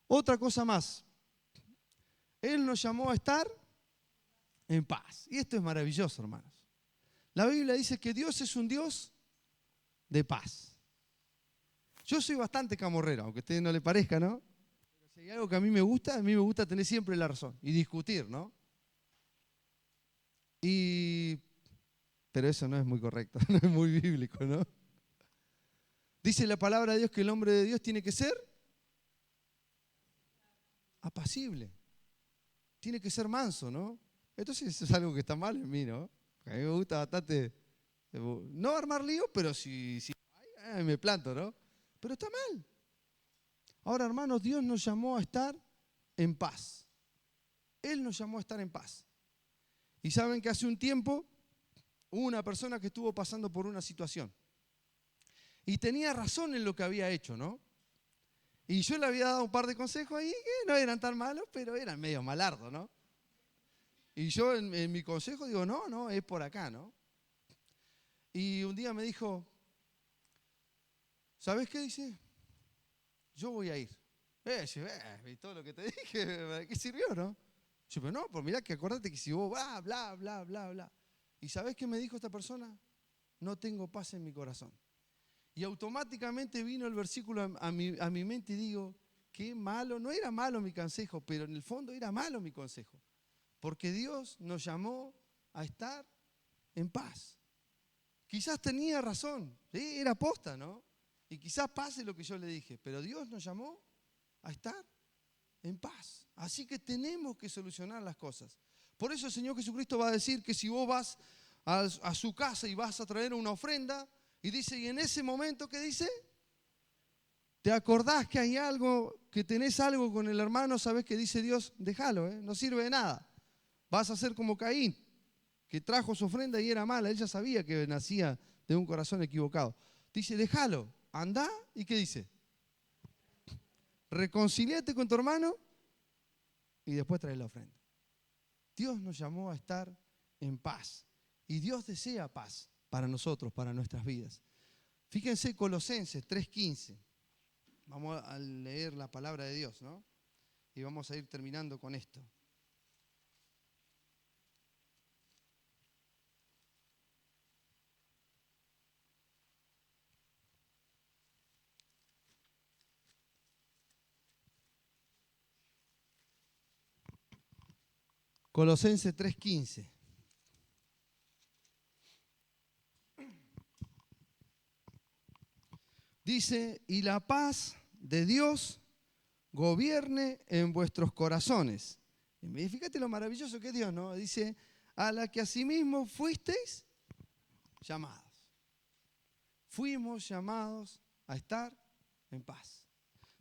Otra cosa más. Él nos llamó a estar en paz. Y esto es maravilloso, hermanos. La Biblia dice que Dios es un Dios de paz. Yo soy bastante camorrero, aunque a ustedes no les parezca, ¿no? Pero si hay algo que a mí me gusta tener siempre la razón y discutir, ¿no? Pero eso no es muy correcto, no es muy bíblico, ¿no? Dice la palabra de Dios que el hombre de Dios tiene que ser apacible, tiene que ser manso, ¿no? Entonces eso es algo que está mal en mí, ¿no? A mí me gusta bastante, no armar lío, pero si me planto, ¿no? Pero está mal. Ahora, hermanos, Dios nos llamó a estar en paz. Él nos llamó a estar en paz. Y saben que hace un tiempo hubo una persona que estuvo pasando por una situación. Y tenía razón en lo que había hecho, ¿no? Y yo le había dado un par de consejos ahí que no eran tan malos, pero eran medio malardos, ¿no? Y yo en mi consejo digo, no, es por acá, ¿no? Y un día me dijo, ¿sabes qué? Dice, yo voy a ir. Y todo lo que te dije, ¿para qué sirvió, no? Yo, pero no, pues mirá que acordate que si vos vas, bla, bla, bla, bla. ¿Y sabés qué me dijo esta persona? No tengo paz en mi corazón. Y automáticamente vino el versículo a mi mente y digo, qué malo, no era malo mi consejo, pero en el fondo era malo mi consejo. Porque Dios nos llamó a estar en paz. Quizás tenía razón, ¿sí? Era posta, ¿no? Y quizás pase lo que yo le dije, pero Dios nos llamó a estar en paz. Así que tenemos que solucionar las cosas. Por eso el Señor Jesucristo va a decir que si vos vas a su casa y vas a traer una ofrenda, y dice, y en ese momento, ¿qué dice? ¿Te acordás que hay algo, que tenés algo con el hermano? ¿Sabés que dice Dios? Déjalo, no sirve de nada. Vas a ser como Caín, que trajo su ofrenda y era mala. Él ya sabía que nacía de un corazón equivocado. Dice, déjalo, andá, ¿y qué dice? Reconciliate con tu hermano y después trae la ofrenda. Dios nos llamó a estar en paz. Y Dios desea paz para nosotros, para nuestras vidas. Fíjense Colosenses 3:15. Vamos a leer la palabra de Dios, ¿no? Y vamos a ir terminando con esto. Colosenses 3:15. Dice, y la paz de Dios gobierne en vuestros corazones. Y fíjate lo maravilloso que es Dios, ¿no? Dice, a la que asimismo fuisteis llamados. Fuimos llamados a estar en paz.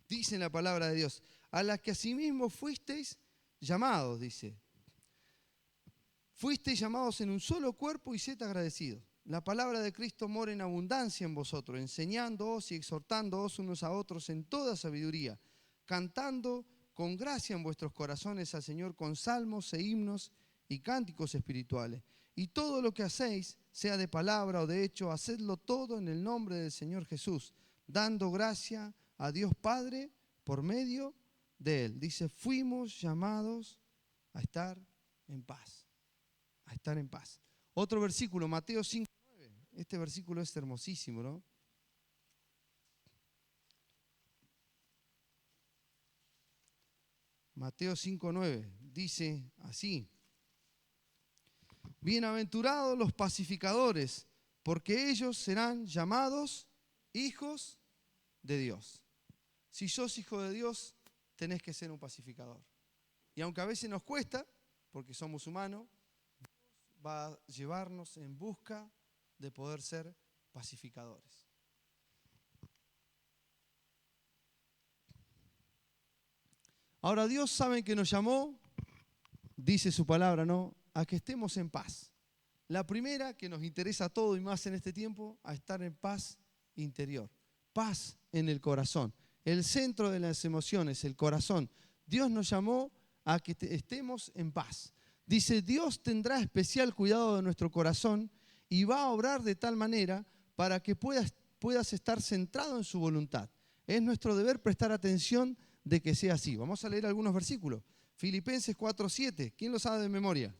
Dice en la palabra de Dios, a la que asimismo fuisteis llamados, dice. Fuisteis llamados en un solo cuerpo y sed agradecidos. La palabra de Cristo mora en abundancia en vosotros, enseñándoos y exhortándoos unos a otros en toda sabiduría, cantando con gracia en vuestros corazones al Señor con salmos e himnos y cánticos espirituales. Y todo lo que hacéis, sea de palabra o de hecho, hacedlo todo en el nombre del Señor Jesús, dando gracia a Dios Padre por medio de Él. Dice, fuimos llamados a estar en paz. A estar en paz. Otro versículo, Mateo 5:9. Este versículo es hermosísimo, ¿no? Mateo 5:9 dice así: bienaventurados los pacificadores, porque ellos serán llamados hijos de Dios. Si sos hijo de Dios, tenés que ser un pacificador. Y aunque a veces nos cuesta, porque somos humanos, Dios va a llevarnos en busca de poder ser pacificadores. Ahora, Dios sabe que nos llamó, dice su palabra, ¿no?, a que estemos en paz. La primera, que nos interesa a todo y más en este tiempo, a estar en paz interior. Paz en el corazón. El centro de las emociones, el corazón. Dios nos llamó a que estemos en paz. Dice, Dios tendrá especial cuidado de nuestro corazón y va a obrar de tal manera para que puedas estar centrado en su voluntad. Es nuestro deber prestar atención de que sea así. Vamos a leer algunos versículos. Filipenses 4:7. ¿Quién lo sabe de memoria?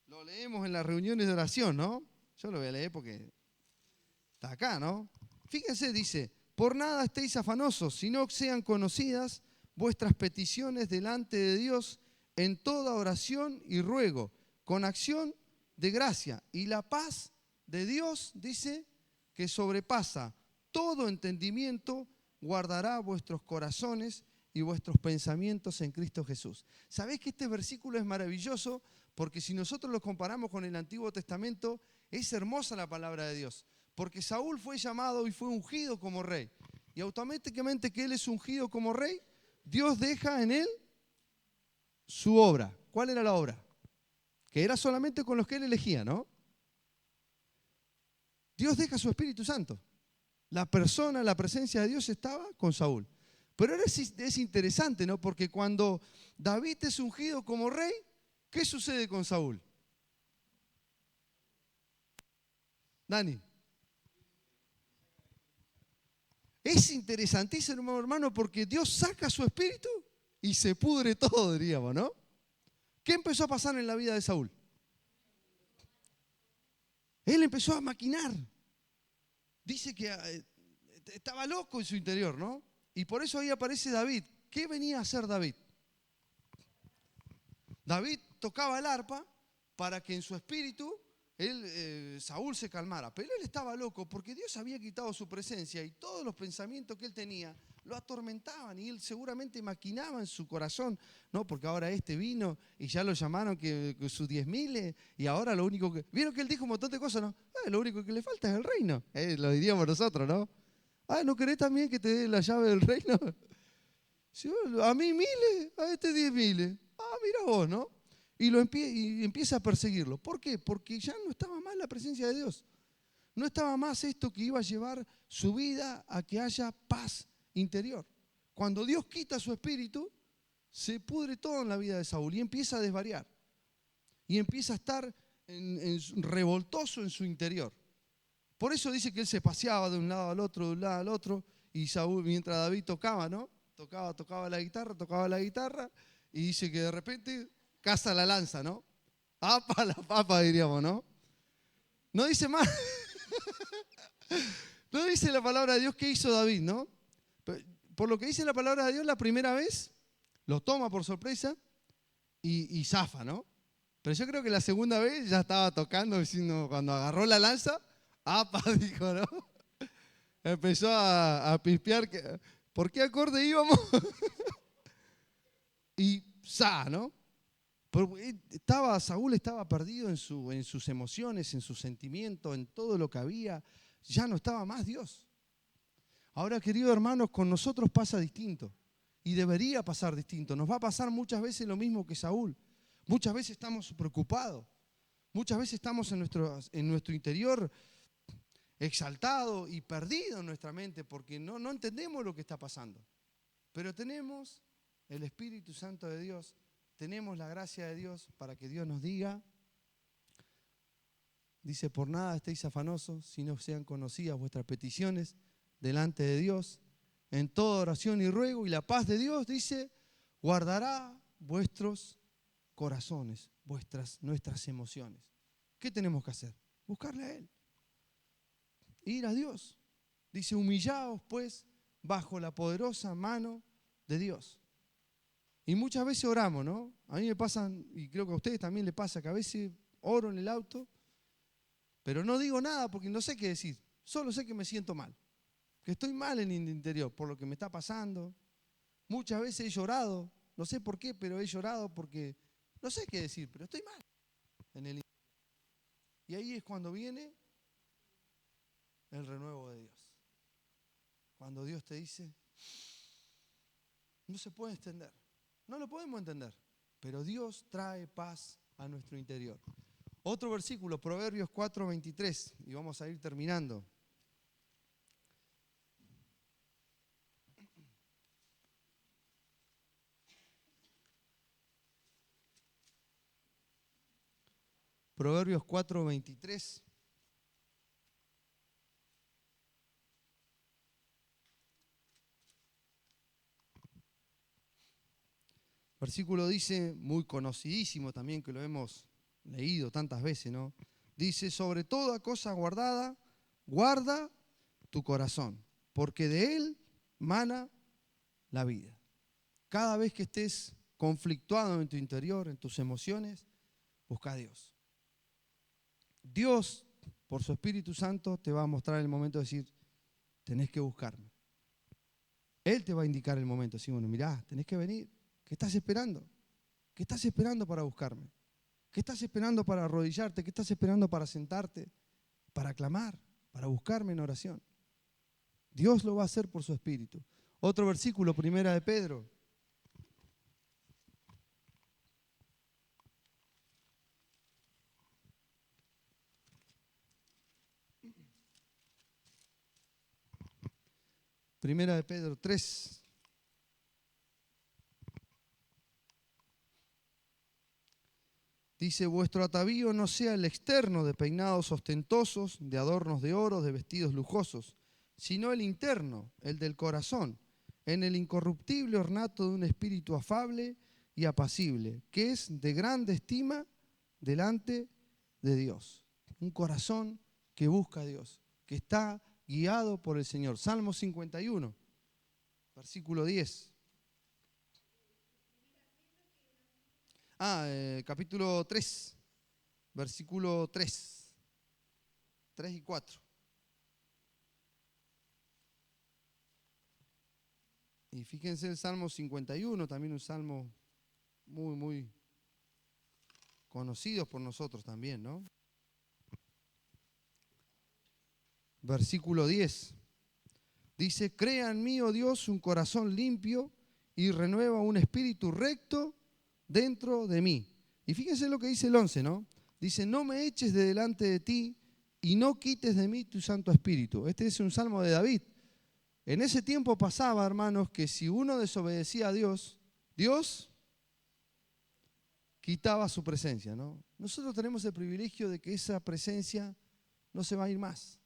Lo leemos en las reuniones de oración, ¿no? Yo lo voy a leer porque está acá, ¿no? Fíjense, dice, por nada estéis afanosos, sino que sean conocidas vuestras peticiones delante de Dios en toda oración y ruego, con acción de gracia. Y la paz de Dios, dice, que sobrepasa todo entendimiento, guardará vuestros corazones y vuestros pensamientos en Cristo Jesús. ¿Sabés que este versículo es maravilloso? Porque si nosotros lo comparamos con el Antiguo Testamento, es hermosa la palabra de Dios. Porque Saúl fue llamado y fue ungido como rey. Y automáticamente que él es ungido como rey, Dios deja en él su obra. ¿Cuál era la obra? Que era solamente con los que él elegía, ¿no? Dios deja su Espíritu Santo. La persona, la presencia de Dios estaba con Saúl. Pero ahora es interesante, ¿no? Porque cuando David es ungido como rey, ¿qué sucede con Saúl? Dani. Es interesantísimo, hermano, porque Dios saca su espíritu y se pudre todo, diríamos, ¿no? ¿Qué empezó a pasar en la vida de Saúl? Él empezó a maquinar. Dice que estaba loco en su interior, ¿no? Y por eso ahí aparece David. ¿Qué venía a hacer David? David tocaba el arpa para que en su espíritu Saúl se calmara. Pero él estaba loco porque Dios había quitado su presencia y todos los pensamientos que él tenía lo atormentaban y él seguramente maquinaba en su corazón, ¿no? Porque ahora vino y ya lo llamaron que sus 10.000 y ahora lo único que... ¿Vieron que él dijo un montón de cosas, no? Lo único que le falta es el reino. Lo diríamos nosotros, ¿no? ¿No querés también que te dé la llave del reino? A mí 1.000, a 10.000. Mira vos, ¿no? Y empieza a perseguirlo. ¿Por qué? Porque ya no estaba más la presencia de Dios. No estaba más esto que iba a llevar su vida a que haya paz interior. Cuando Dios quita su espíritu, se pudre todo en la vida de Saúl y empieza a desvariar. Y empieza a estar revoltoso en su interior. Por eso dice que él se paseaba de un lado al otro, y Saúl, mientras David tocaba, ¿no? Tocaba la guitarra, y dice que de repente caza la lanza, ¿no? ¡Apa la papa!, diríamos, ¿no? No dice más. No dice la palabra de Dios qué hizo David, ¿no? Por lo que dice la palabra de Dios, la primera vez lo toma por sorpresa y zafa, ¿no? Pero yo creo que la segunda vez ya estaba tocando, diciendo, cuando agarró la lanza, ¡apa!, dijo, ¿no? Empezó a pispear. ¿Por qué acorde íbamos? Y ¿no? Saúl estaba perdido en sus emociones, en sus sentimientos, en todo lo que había. Ya no estaba más Dios. Ahora, queridos hermanos, con nosotros pasa distinto. Y debería pasar distinto. Nos va a pasar muchas veces lo mismo que Saúl. Muchas veces estamos preocupados. Muchas veces estamos en nuestro interior exaltado y perdido en nuestra mente porque no entendemos lo que está pasando. Pero tenemos el Espíritu Santo de Dios, tenemos la gracia de Dios para que Dios nos diga, dice, por nada estéis afanosos, si no sean conocidas vuestras peticiones delante de Dios, en toda oración y ruego, y la paz de Dios, dice, guardará vuestros corazones, nuestras emociones. ¿Qué tenemos que hacer? Buscarle a Él. Ir a Dios. Dice, humillaos pues bajo la poderosa mano de Dios. Y muchas veces oramos, ¿no? A mí me pasa, y creo que a ustedes también les pasa, que a veces oro en el auto, pero no digo nada porque no sé qué decir. Solo sé que me siento mal. Que estoy mal en el interior por lo que me está pasando. Muchas veces he llorado, no sé por qué, pero he llorado porque no sé qué decir, pero estoy mal en el interior. Y ahí es cuando viene el renuevo de Dios. Cuando Dios te dice, no se puede entender, no lo podemos entender, pero Dios trae paz a nuestro interior. Otro versículo, Proverbios 4:23, y vamos a ir terminando. Proverbios 4:23. Versículo dice, muy conocidísimo también, que lo hemos leído tantas veces, ¿no? Dice, sobre toda cosa guardada, guarda tu corazón, porque de él mana la vida. Cada vez que estés conflictuado en tu interior, en tus emociones, busca a Dios. Dios, por su Espíritu Santo, te va a mostrar el momento de decir, tenés que buscarme. Él te va a indicar el momento. Así, bueno, mirá, tenés que venir. ¿Qué estás esperando? ¿Qué estás esperando para buscarme? ¿Qué estás esperando para arrodillarte? ¿Qué estás esperando para sentarte? Para clamar, para buscarme en oración. Dios lo va a hacer por su Espíritu. Otro versículo, 1 de Pedro. Primera de Pedro 3. Dice, vuestro atavío no sea el externo de peinados ostentosos, de adornos de oro, de vestidos lujosos, sino el interno, el del corazón, en el incorruptible ornato de un espíritu afable y apacible, que es de grande estima delante de Dios. Un corazón que busca a Dios, que está guiado por el Señor. Salmo 51, versículo 10. Capítulo 3, versículo 3 y 4. Y fíjense el Salmo 51, también un salmo muy, muy conocido por nosotros también, ¿no? Versículo 10. Dice, crea en mí, oh Dios, un corazón limpio y renueva un espíritu recto dentro de mí. Y fíjense lo que dice el 11, ¿no? Dice, no me eches de delante de ti y no quites de mí tu Santo Espíritu. Este es un salmo de David. En ese tiempo pasaba, hermanos, que si uno desobedecía a Dios, Dios quitaba su presencia, ¿no? Nosotros tenemos el privilegio de que esa presencia no se va a ir más.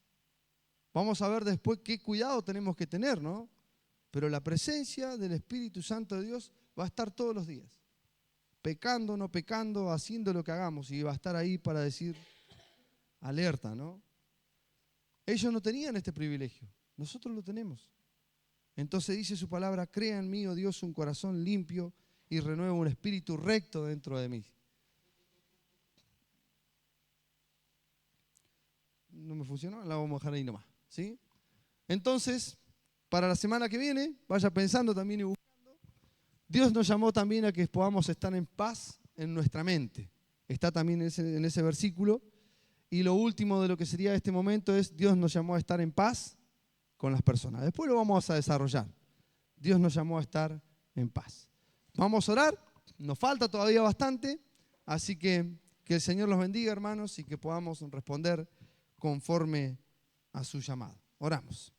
Vamos a ver después qué cuidado tenemos que tener, ¿no? Pero la presencia del Espíritu Santo de Dios va a estar todos los días. Pecando, no pecando, haciendo lo que hagamos, y va a estar ahí para decir alerta, ¿no? Ellos no tenían este privilegio, nosotros lo tenemos. Entonces dice su palabra, crea en mí, oh Dios, un corazón limpio y renueva un espíritu recto dentro de mí. ¿No me funcionó? La vamos a dejar ahí nomás, ¿sí? Entonces, para la semana que viene, vaya pensando también y buscando. Dios nos llamó también a que podamos estar en paz en nuestra mente. Está también en ese versículo. Y lo último de lo que sería este momento es, Dios nos llamó a estar en paz con las personas. Después lo vamos a desarrollar. Dios nos llamó a estar en paz. Vamos a orar. Nos falta todavía bastante. Así que el Señor los bendiga, hermanos, y que podamos responder conforme a su llamado. Oramos.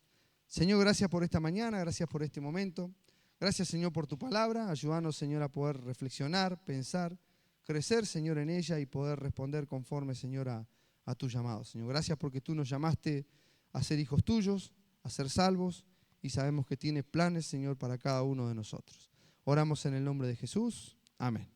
Señor, gracias por esta mañana, gracias por este momento. Gracias, Señor, por tu palabra. Ayúdanos, Señor, a poder reflexionar, pensar, crecer, Señor, en ella y poder responder conforme, Señor, a tu llamado. Señor, gracias porque tú nos llamaste a ser hijos tuyos, a ser salvos, y sabemos que tienes planes, Señor, para cada uno de nosotros. Oramos en el nombre de Jesús. Amén.